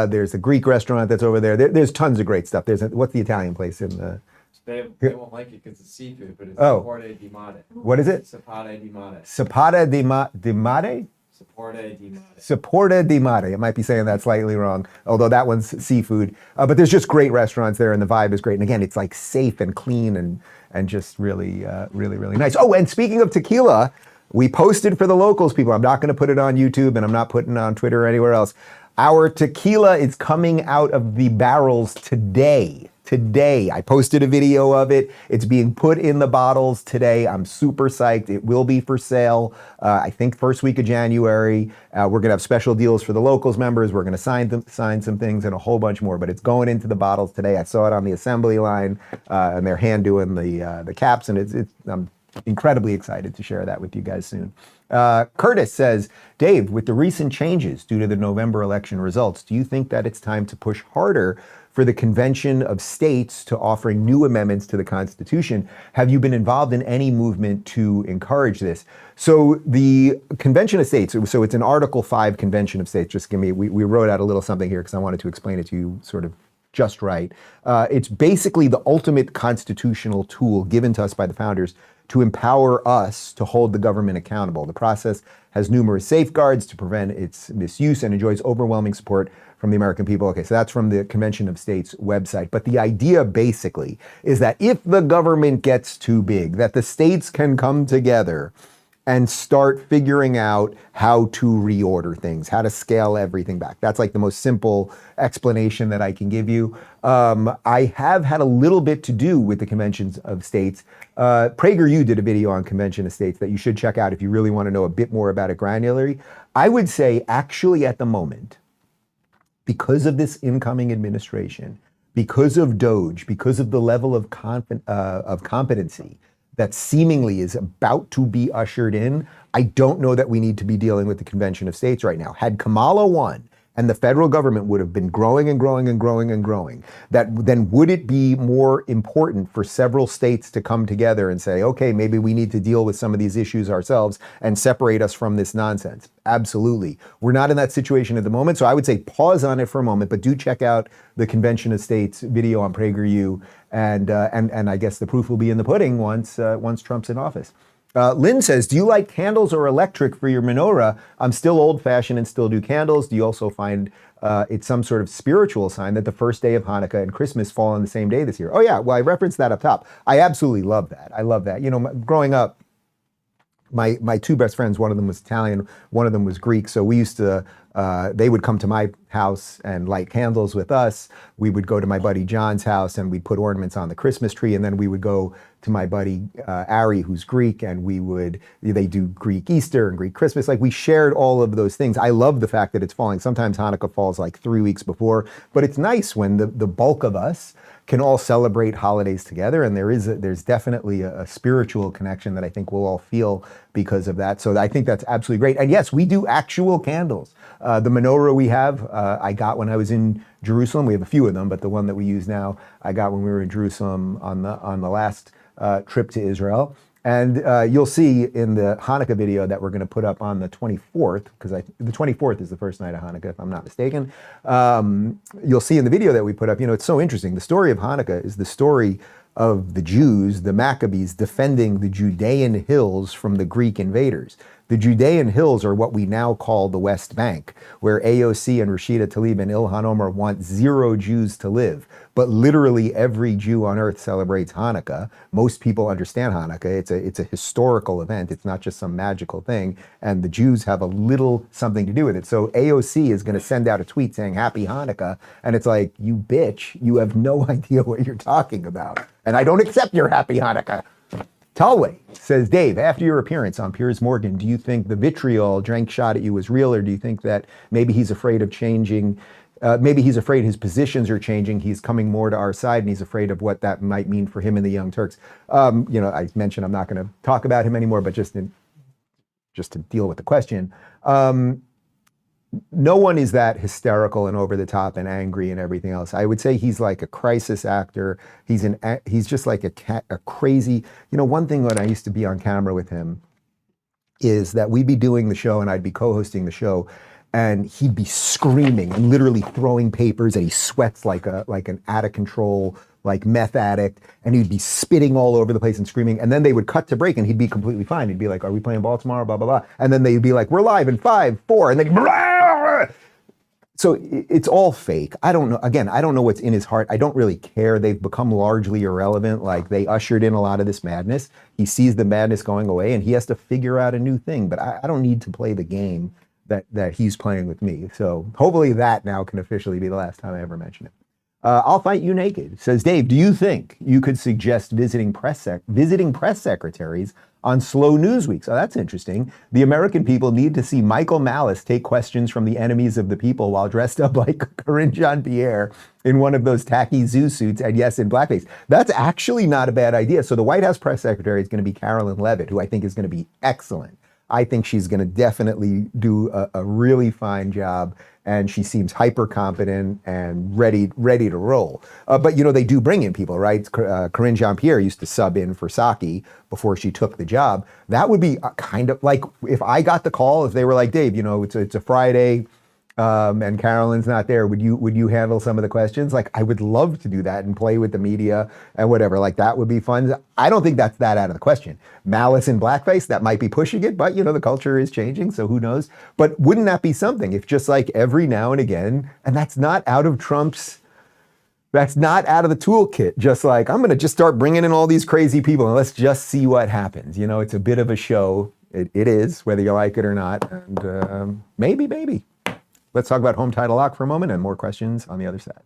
There's a Greek restaurant that's over there. There's tons of great stuff. What's the Italian place in the? They won't like it because it's seafood, but it's Sapore di Mare. What is it? Sapore di Mare. Sapore di Mare? Sapore di Mare. Sapore di Mare. I might be saying that slightly wrong, although that one's seafood. But there's just great restaurants there, and the vibe is great. And again, it's like safe and clean and just really, really nice. Oh, and speaking of tequila, we posted for the locals, people. I'm not going to put it on YouTube, and I'm not putting it on Twitter or anywhere else. Our tequila is coming out of the barrels today. I posted a video of it. It's being put in the bottles today. I'm super psyched. It will be for sale, I think, first week of January. We're going to have special deals for the locals members. We're going to sign some things and a whole bunch more, but it's going into the bottles today. I saw it on the assembly line, and they're hand doing the caps, and I'm incredibly excited to share that with you guys soon. Curtis says, Dave, with the recent changes due to the November election results, do you think that it's time to push harder for the Convention of States to offering new amendments to the Constitution? Have you been involved in any movement to encourage this? So the Convention of States, so it's an Article 5 Convention of States. Just we wrote out a little something here because I wanted to explain it to you sort of just right. It's basically the ultimate constitutional tool given to us by the founders to empower us to hold the government accountable. The process has numerous safeguards to prevent its misuse and enjoys overwhelming support from the American people. Okay, so that's from the Convention of States website. But the idea basically is that if the government gets too big, that the states can come together and start figuring out how to reorder things, how to scale everything back. That's like the most simple explanation that I can give you. I have had a little bit to do with the Conventions of States. PragerU did a video on Convention of States that you should check out if you really want to know a bit more about it granularly. I would say actually at the moment, because of this incoming administration, because of DOGE, because of the level of competency that seemingly is about to be ushered in, I don't know that we need to be dealing with the Convention of States right now. Had Kamala won and the federal government would have been growing and growing and growing and growing, then would it be more important for several states to come together and say, okay, maybe we need to deal with some of these issues ourselves and separate us from this nonsense? Absolutely. We're not in that situation at the moment, so I would say pause on it for a moment, but do check out the Convention of States video on PragerU, and I guess the proof will be in the pudding once Trump's in office. Lynn says, do you like candles or electric for your menorah? I'm still old-fashioned and still do candles. Do you also find it's some sort of spiritual sign that the first day of Hanukkah and Christmas fall on the same day this year? Oh yeah, well, I referenced that up top. I absolutely love that. I love that. You know, growing up, my two best friends, one of them was Italian, one of them was Greek. So we used to, they would come to my house and light candles with us. We would go to my buddy John's house and we'd put ornaments on the Christmas tree. And then we would go to my buddy Ari, who's Greek, and they do Greek Easter and Greek Christmas. Like, we shared all of those things. I love the fact that it's falling. Sometimes Hanukkah falls like 3 weeks before, but it's nice when the bulk of us can all celebrate holidays together, and there's definitely a spiritual connection that I think we'll all feel because of that. So I think that's absolutely great. And yes, we do actual candles. The menorah we have, I got when I was in Jerusalem. We have a few of them, but the one that we use now, I got when we were in Jerusalem on the last trip to Israel. And you'll see in the Hanukkah video that we're going to put up on the 24th, because the 24th is the first night of Hanukkah, if I'm not mistaken. You'll see in the video that we put up, it's so interesting. The story of Hanukkah is the story of the Jews, the Maccabees, defending the Judean hills from the Greek invaders. The Judean hills are what we now call the West Bank, where AOC and Rashida Tlaib and Ilhan Omar want 0 Jews to live. But literally every Jew on earth celebrates Hanukkah. Most people understand Hanukkah. It's a historical event. It's not just some magical thing. And the Jews have a little something to do with it. So AOC is going to send out a tweet saying, Happy Hanukkah. And it's like, you bitch, you have no idea what you're talking about. And I don't accept your Happy Hanukkah. Talway says, Dave, after your appearance on Piers Morgan, do you think the vitriol Cenk shot at you was real, or do you think that maybe he's afraid of changing maybe he's afraid his positions are changing. He's coming more to our side, and he's afraid of what that might mean for him and the Young Turks. I mentioned I'm not going to talk about him anymore, but just to deal with the question. No one is that hysterical and over the top and angry and everything else. I would say he's like a crisis actor. He's just like a crazy. One thing when I used to be on camera with him is that we'd be doing the show and I'd be co-hosting the show, and he'd be screaming and literally throwing papers, and he sweats like an out of control like meth addict, and he'd be spitting all over the place and screaming. And then they would cut to break and he'd be completely fine. He'd be like, "Are we playing ball tomorrow?" Blah, blah, blah. And then they'd be like, "We're live in 5, 4, and then blah. So it's all fake. I don't know. Again, I don't know what's in his heart. I don't really care. They've become largely irrelevant. Like, they ushered in a lot of this madness. He sees the madness going away and he has to figure out a new thing. But I don't need to play the game that he's playing with me. So hopefully that now can officially be the last time I ever mention it. I'll Fight You Naked says, Dave, do you think you could suggest visiting press secretaries on slow news weeks? Oh, that's interesting. The American people need to see Michael Malice take questions from the enemies of the people while dressed up like Corinne Jean-Pierre in one of those tacky zoo suits, and yes, in blackface. That's actually not a bad idea. So the White House press secretary is going to be Carolyn Leavitt, who I think is going to be excellent. I think she's going to definitely do a really fine job, and she seems hyper competent and ready to roll. But they do bring in people, right? Corinne Jean-Pierre used to sub in for Psaki before she took the job. That would be kind of like if I got the call, if they were like, Dave, it's a Friday, and Carolyn's not there, would you handle some of the questions? Like, I would love to do that and play with the media and whatever. Like, that would be fun. I don't think that's that out of the question. Malice in blackface, that might be pushing it, but the culture is changing, so who knows? But wouldn't that be something if just like every now and again, and that's not out of the toolkit, just like, I'm going to just start bringing in all these crazy people and let's just see what happens. It's a bit of a show. It is, whether you like it or not. And maybe. Let's talk about home title lock for a moment and more questions on the other side.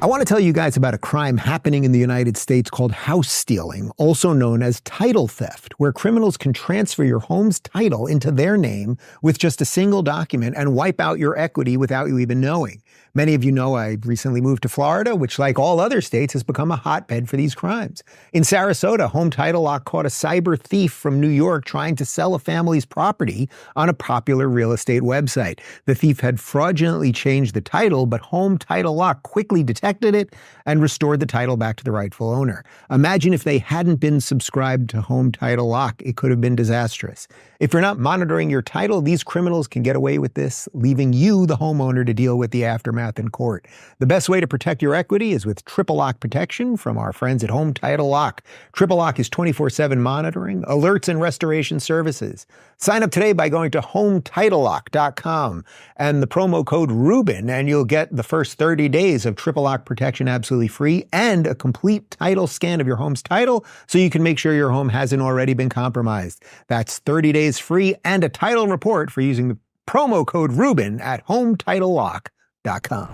I want to tell you guys about a crime happening in the United States called house stealing, also known as title theft, where criminals can transfer your home's title into their name with just a single document and wipe out your equity without you even knowing. Many of you know I recently moved to Florida, which, like all other states, has become a hotbed for these crimes. In Sarasota, Home Title Lock caught a cyber thief from New York trying to sell a family's property on a popular real estate website. The thief had fraudulently changed the title, but Home Title Lock quickly detected it and restored the title back to the rightful owner. Imagine if they hadn't been subscribed to Home Title Lock. It could have been disastrous. If you're not monitoring your title, these criminals can get away with this, leaving you, the homeowner, to deal with the aftermath in court. The best way to protect your equity is with triple lock protection from our friends at Home Title Lock. Triple Lock is 24/7 monitoring, alerts, and restoration services. Sign up today by going to HomeTitleLock.com and the promo code Rubin, and you'll get the first 30 days of triple lock protection absolutely free and a complete title scan of your home's title so you can make sure your home hasn't already been compromised. That's 30 days free and a title report for using the promo code Rubin at HomeTitleLock.com.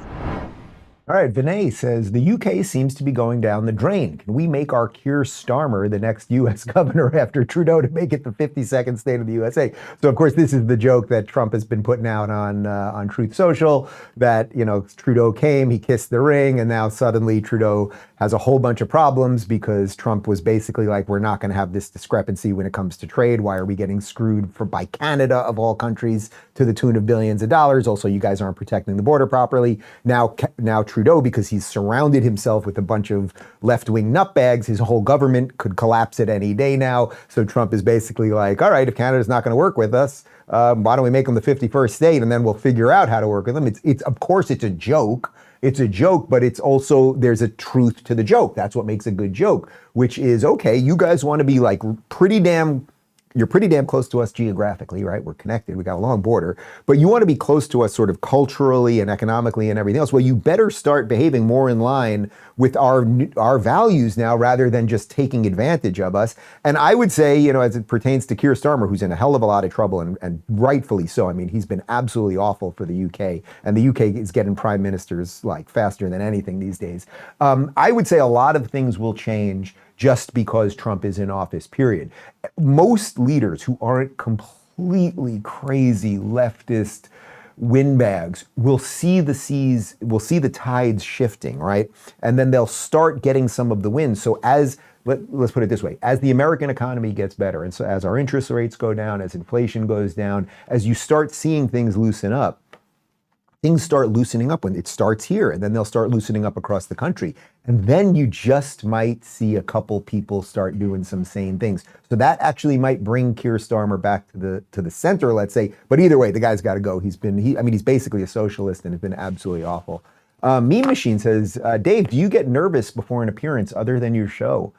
All right, Vinay says, the UK seems to be going down the drain. Can we make our Keir Starmer the next U.S. governor after Trudeau to make it the 52nd state of the USA? So, of course, this is the joke that Trump has been putting out on Truth Social, that, Trudeau came, he kissed the ring, and now suddenly Trudeau has a whole bunch of problems because Trump was basically like, we're not going to have this discrepancy when it comes to trade. Why are we getting screwed by Canada, of all countries, to the tune of billions of dollars? Also, you guys aren't protecting the border properly. Now Trudeau, because he's surrounded himself with a bunch of left-wing nutbags, his whole government could collapse at any day now. So Trump is basically like, all right, if Canada's not going to work with us, why don't we make them the 51st state and then we'll figure out how to work with them. It's of course, it's a joke. It's a joke, but it's also, there's a truth to the joke. That's what makes a good joke, which is, okay, you guys want to be like you're pretty damn close to us geographically, right? We're connected. We got a long border, but you want to be close to us sort of culturally and economically and everything else. Well, you better start behaving more in line with our values now, rather than just taking advantage of us. And I would say, as it pertains to Keir Starmer, who's in a hell of a lot of trouble, and rightfully so. I mean, he's been absolutely awful for the UK, and the UK is getting prime ministers like faster than anything these days. I would say a lot of things will change just because Trump is in office, period. Most leaders who aren't completely crazy leftist windbags, we'll see the tides shifting, right? And then they'll start getting some of the wind. So let's put it this way, as the American economy gets better, and so as our interest rates go down, as inflation goes down, as you start seeing things loosen up, things start loosening up when it starts here, and then they'll start loosening up across the country. And then you just might see a couple people start doing some sane things. So that actually might bring Keir Starmer back to the center, let's say. But either way, the guy's got to go. He's basically a socialist and has been absolutely awful. Meme Machine says, Dave, do you get nervous before an appearance other than your show?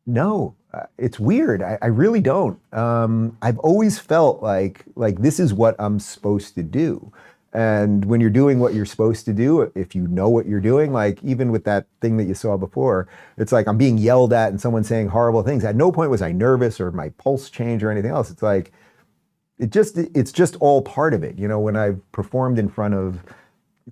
No, it's weird. I really don't. I've always felt like this is what I'm supposed to do. And when you're doing what you're supposed to do, if you know what you're doing, like even with that thing that you saw before, it's like I'm being yelled at and someone's saying horrible things. At no point was I nervous or my pulse changed or anything else. It's like, it's just all part of it. You know, when I've performed in front of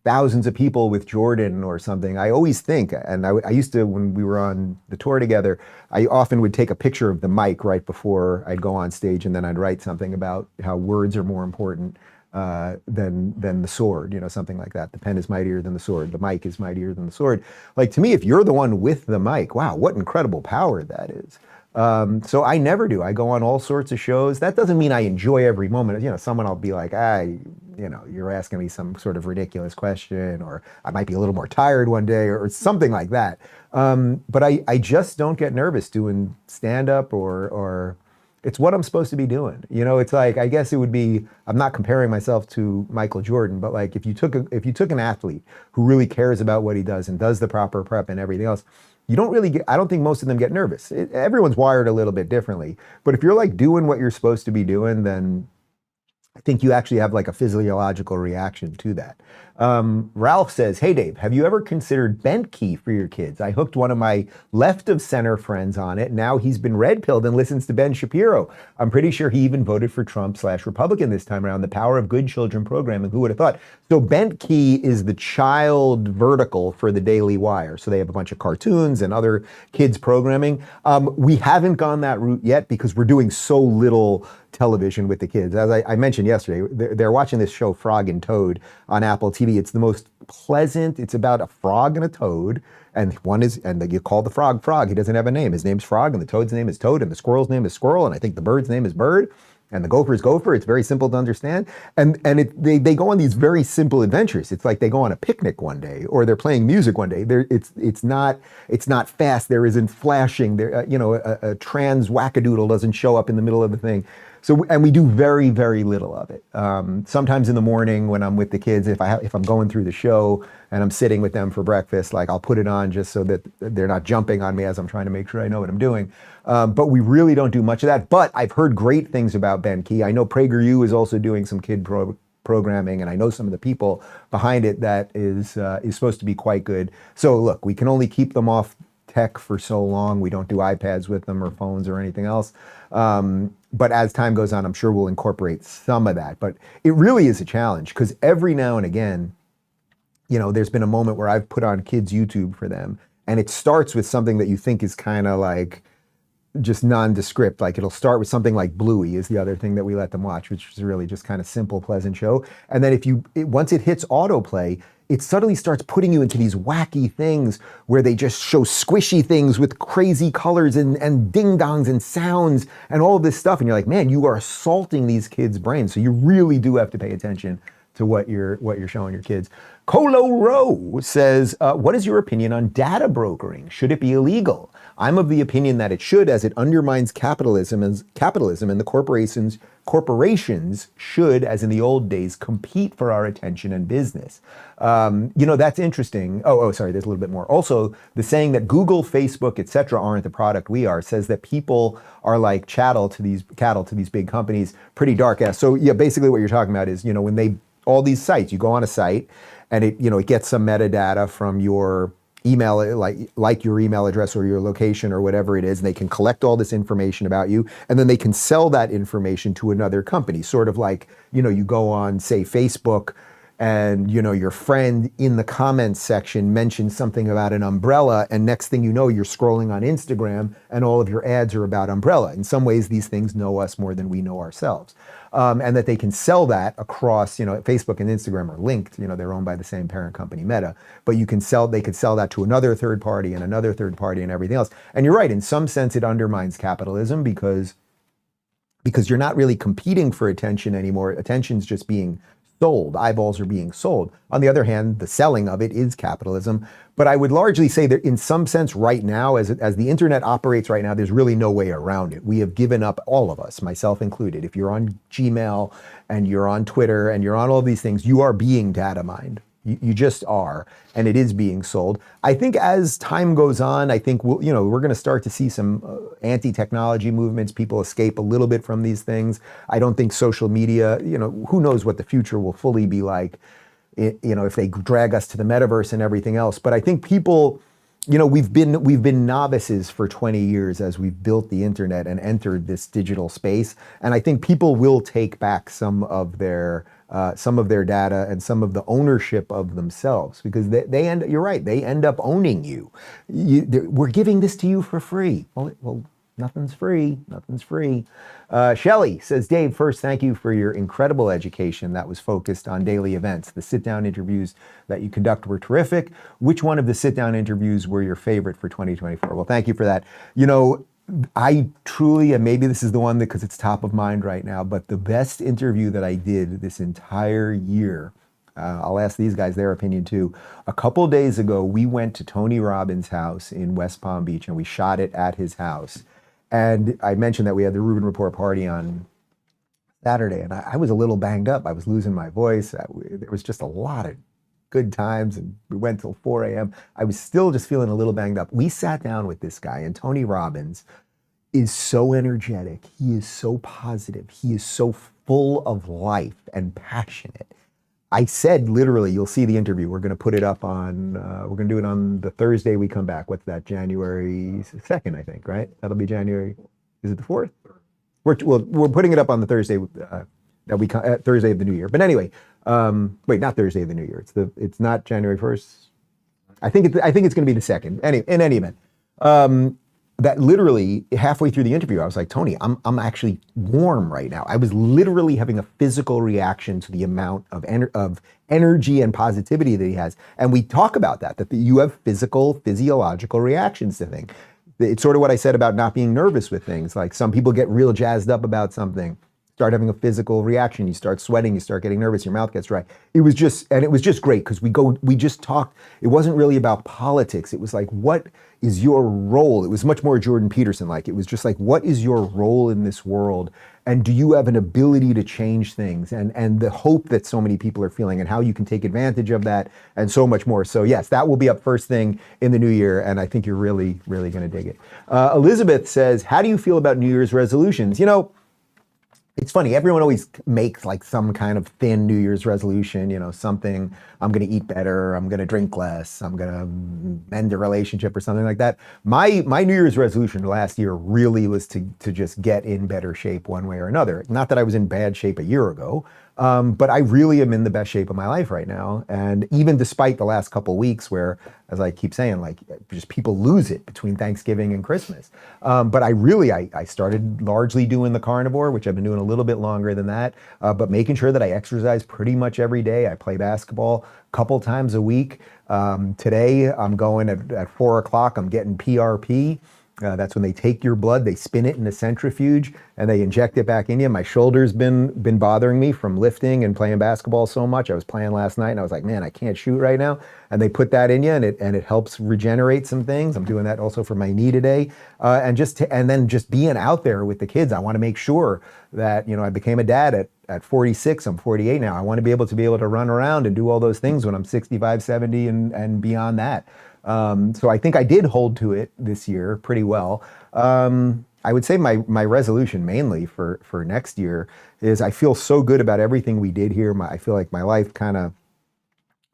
thousands of people with Jordan or something, I always think, and I used to, when we were on the tour together, I often would take a picture of the mic right before I'd go on stage, and then I'd write something about how words are more important than the sword, you know, something like that. The pen is mightier than the sword. The mic is mightier than the sword. Like, to me, if you're the one with the mic, wow, what incredible power that is. So I never do. I go on all sorts of shows. That doesn't mean I enjoy every moment. You know, someone will be like, you know, you're asking me some sort of ridiculous question, or I might be a little more tired one day, or something like that. But I just don't get nervous doing stand-up or it's what I'm supposed to be doing. You know, it's like, I guess it would be, I'm not comparing myself to Michael Jordan, but like if you took an athlete who really cares about what he does and does the proper prep and everything else, you don't really get, I don't think most of them get nervous. Everyone's wired a little bit differently. But if you're like doing what you're supposed to be doing, then I think you actually have like a physiological reaction to that. Ralph says, hey Dave, have you ever considered bent key for your kids? I hooked one of my left of center friends on it. Now he's been red pilled and listens to Ben Shapiro. I'm pretty sure he even voted for Trump/Republican this time around. The power of good children programming. Who would have thought? So bent key is the child vertical for the Daily Wire. So they have a bunch of cartoons and other kids programming. We haven't gone that route yet because we're doing so little television with the kids. As I mentioned yesterday, they're watching this show Frog and Toad on Apple TV. It's the most pleasant. It's about a frog and a toad, and you call the frog Frog. He doesn't have a name. His name's Frog, and the toad's name is Toad, and the squirrel's name is Squirrel, and I think the bird's name is Bird, and the gopher is Gopher. It's very simple to understand. And they go on these very simple adventures. It's like they go on a picnic one day, or they're playing music one day. It's not fast. There isn't flashing. There, a trans wackadoodle doesn't show up in the middle of the thing. So, and we do very, very little of it. Sometimes in the morning when I'm with the kids, if I'm going through the show and I'm sitting with them for breakfast, like I'll put it on just so that they're not jumping on me as I'm trying to make sure I know what I'm doing. But we really don't do much of that. But I've heard great things about Ben Key. I know PragerU is also doing some kid programming, and I know some of the people behind it that is supposed to be quite good. So look, we can only keep them off tech for so long. We don't do iPads with them or phones or anything else. But as time goes on, I'm sure we'll incorporate some of that. But it really is a challenge because every now and again, there's been a moment where I've put on kids' YouTube for them, and it starts with something that you think is kind of like just nondescript. Like it'll start with something like Bluey is the other thing that we let them watch, which is really just kind of simple, pleasant show. And then once it hits autoplay, it suddenly starts putting you into these wacky things where they just show squishy things with crazy colors and ding-dongs and sounds and all of this stuff. And you're like, man, you are assaulting these kids' brains. So you really do have to pay attention to what you're showing your kids. Colo Rowe says, what is your opinion on data brokering? Should it be illegal? I'm of the opinion that it should, as it undermines capitalism, and the corporations should, as in the old days, compete for our attention and business. That's interesting. Sorry, there's a little bit more. Also, the saying that Google, Facebook, etc. aren't the product we are says that people are like cattle to these big companies. Pretty dark ass. So yeah, basically what you're talking about is, when all these sites, you go on a site and it gets some metadata from your email, like your email address or your location or whatever it is, and they can collect all this information about you, and then they can sell that information to another company. Sort of like, you go on, say, Facebook, and your friend in the comments section mentions something about an umbrella, and next thing you know, you're scrolling on Instagram and all of your ads are about umbrella. In some ways, these things know us more than we know ourselves. And that they can sell that across, Facebook and Instagram are linked, they're owned by the same parent company, Meta, but they could sell that to another third party and another third party and everything else. And you're right, in some sense it undermines capitalism because you're not really competing for attention anymore. Attention's just being sold. Eyeballs are being sold. On the other hand, the selling of it is capitalism. But I would largely say that in some sense right now, as the internet operates right now, there's really no way around it. We have given up, all of us, myself included. If you're on Gmail and you're on Twitter and you're on all these things, you are being data mined. You just are, and it is being sold. I think as time goes on, I think we're going to start to see some anti-technology movements. People escape a little bit from these things. I don't think social media, who knows what the future will fully be like, if they drag us to the metaverse and everything else. But I think people, we've been novices for 20 years as we've built the internet and entered this digital space. And I think people will take back some of their data and some of the ownership of themselves, because you're right, they end up owning you. We're giving this to you for free. Well, nothing's free. Shelley says, Dave, first, thank you for your incredible education that was focused on daily events. The sit-down interviews that you conduct were terrific. Which one of the sit-down interviews were your favorite for 2024? Well, thank you for that. I truly, and maybe this is the one because it's top of mind right now, but the best interview that I did this entire year, I'll ask these guys their opinion too. A couple days ago, we went to Tony Robbins' house in West Palm Beach and we shot it at his house. And I mentioned that we had the Rubin Report party on Saturday, and I was a little banged up. I was losing my voice. There was just a lot of good times, and we went till 4 a.m. I was still just feeling a little banged up. We sat down with this guy, and Tony Robbins is so energetic. He is so positive. He is so full of life and passionate. I said, literally, you'll see the interview. We're going to put it up on, we're going to do it on the Thursday we come back. What's that? January 2nd, I think, right? That'll be January, is it the 4th? We're putting it up on the Thursday Thursday of the New Year. But anyway, wait, not Thursday of the New Year. It's not January 1st. I think it's going to be the 2nd. In any event, that literally halfway through the interview, I was like, Tony, I'm actually warm right now. I was literally having a physical reaction to the amount of energy and positivity that he has. And we talk about that you have physiological reactions to things. It's sort of what I said about not being nervous with things. Like some people get real jazzed up about something, start having a physical reaction, you start sweating, you start getting nervous, your mouth gets dry. It was just great because we just talked. It wasn't really about politics. It was like, what is your role? It was much more Jordan Peterson-like. It was just like, what is your role in this world? And do you have an ability to change things? And the hope that so many people are feeling and how you can take advantage of that and so much more. So yes, that will be up first thing in the new year. And I think you're really, really going to dig it. Elizabeth says, how do you feel about New Year's resolutions? It's funny, everyone always makes like some kind of thin New Year's resolution, something, I'm going to eat better, I'm going to drink less, I'm going to end a relationship or something like that. My New Year's resolution last year really was to just get in better shape one way or another. Not that I was in bad shape a year ago, but I really am in the best shape of my life right now. And even despite the last couple weeks where, as I keep saying, like just people lose it between Thanksgiving and Christmas. But I started largely doing the carnivore, which I've been doing a little bit longer than that, but making sure that I exercise pretty much every day. I play basketball a couple times a week. Today I'm going at 4 o'clock, I'm getting PRP. That's when they take your blood, they spin it in a centrifuge, and they inject it back in you. My shoulder's been bothering me from lifting and playing basketball so much. I was playing last night, and I was like, man, I can't shoot right now. And they put that in you, and it helps regenerate some things. I'm doing that also for my knee today. And then just being out there with the kids. I want to make sure that, I became a dad at 46. I'm 48 now. I want to be able to run around and do all those things when I'm 65, 70, and beyond that. So I think I did hold to it this year pretty well. I would say my resolution mainly for next year is I feel so good about everything we did here. I feel like my life kind of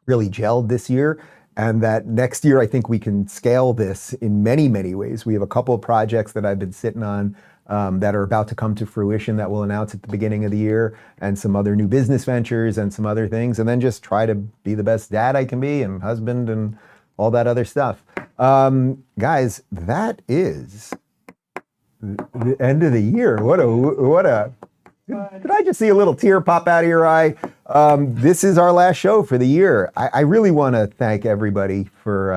really gelled this year, and that next year I think we can scale this in many, many ways. We have a couple of projects that I've been sitting on that are about to come to fruition that we'll announce at the beginning of the year, and some other new business ventures and some other things, and then just try to be the best dad I can be and husband and all that other stuff. Guys, that is the end of the year. What a Could I just see a little tear pop out of your eye? This is our last show for the year. I really want to thank everybody for,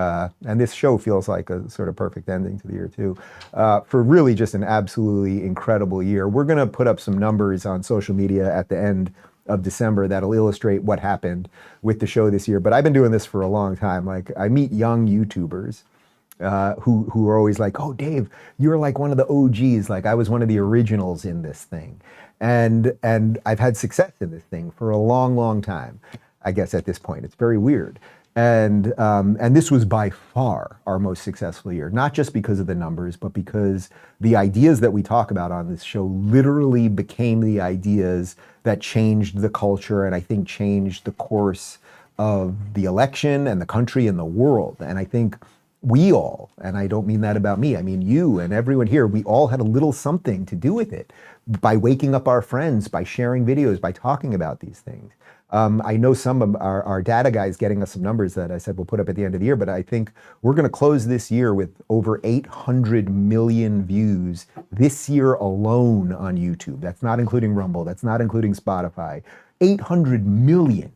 and this show feels like a sort of perfect ending to the year too, for really just an absolutely incredible year. We're going to put up some numbers on social media at the end of December that'll illustrate what happened with the show this year. But I've been doing this for a long time. Like, I meet young YouTubers who are always like, "Oh, Dave, you're like one of the OGs. Like, I was one of the originals in this thing." And I've had success in this thing for a long, long time. I guess at this point, it's very weird. And this was by far our most successful year, not just because of the numbers, but because the ideas that we talk about on this show literally became the ideas that changed the culture, and I think changed the course of the election and the country and the world. And I think we all, and I don't mean that about me, I mean you and everyone here, we all had a little something to do with it by waking up our friends, by sharing videos, by talking about these things. I know some of our data guys getting us some numbers that I said we'll put up at the end of the year, but I think we're going to close this year with over 800 million views this year alone on YouTube. That's not including Rumble. That's not including Spotify. 800 million.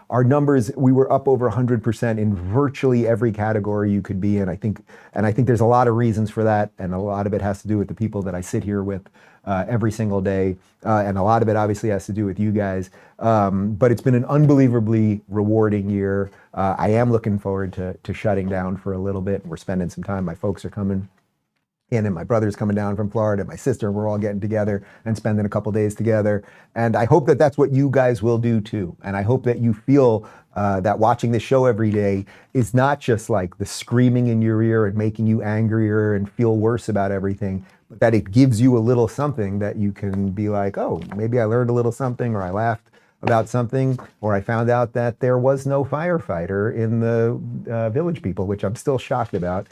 Our numbers, we were up over 100% in virtually every category you could be in. I think there's a lot of reasons for that, and a lot of it has to do with the people that I sit here with every single day, and a lot of it obviously has to do with you guys. But it's been an unbelievably rewarding year. I am looking forward to shutting down for a little bit. We're spending some time. My folks are coming in, and my brother's coming down from Florida, my sister, we're all getting together and spending a couple days together. And I hope that that's what you guys will do too. And I hope that you feel that watching this show every day is not just like the screaming in your ear and making you angrier and feel worse about everything, but that it gives you a little something that you can be like, oh, maybe I learned a little something, or I laughed about something, or I found out that there was no firefighter in the Village People, which I'm still shocked about.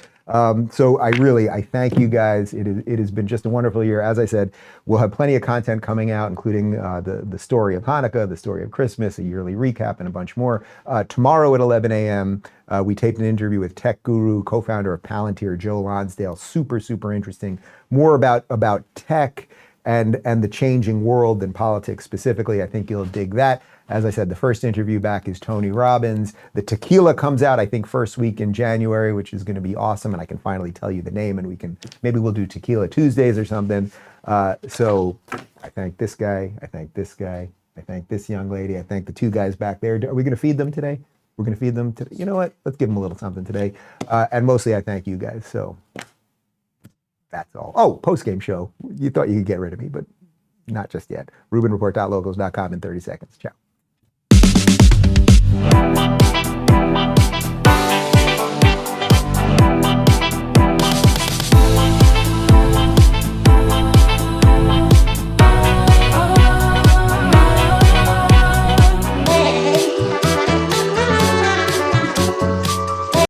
So I thank you guys. It has been just a wonderful year. As I said, we'll have plenty of content coming out, including the story of Hanukkah, the story of Christmas, a yearly recap, and a bunch more. Tomorrow at 11 a.m., we taped an interview with tech guru, co-founder of Palantir, Joe Lonsdale. Super, super interesting. More about tech and the changing world than politics specifically. I think you'll dig that. As I said, the first interview back is Tony Robbins. The tequila comes out, I think, first week in January, which is going to be awesome. And I can finally tell you the name, and maybe we'll do Tequila Tuesdays or something. So I thank this guy. I thank this guy. I thank this young lady. I thank the two guys back there. Are we going to feed them today? We're going to feed them today. You know what? Let's give them a little something today. And mostly I thank you guys. So that's all. Oh, post-game show. You thought you could get rid of me, but not just yet. RubinReport.locals.com in 30 seconds. Ciao.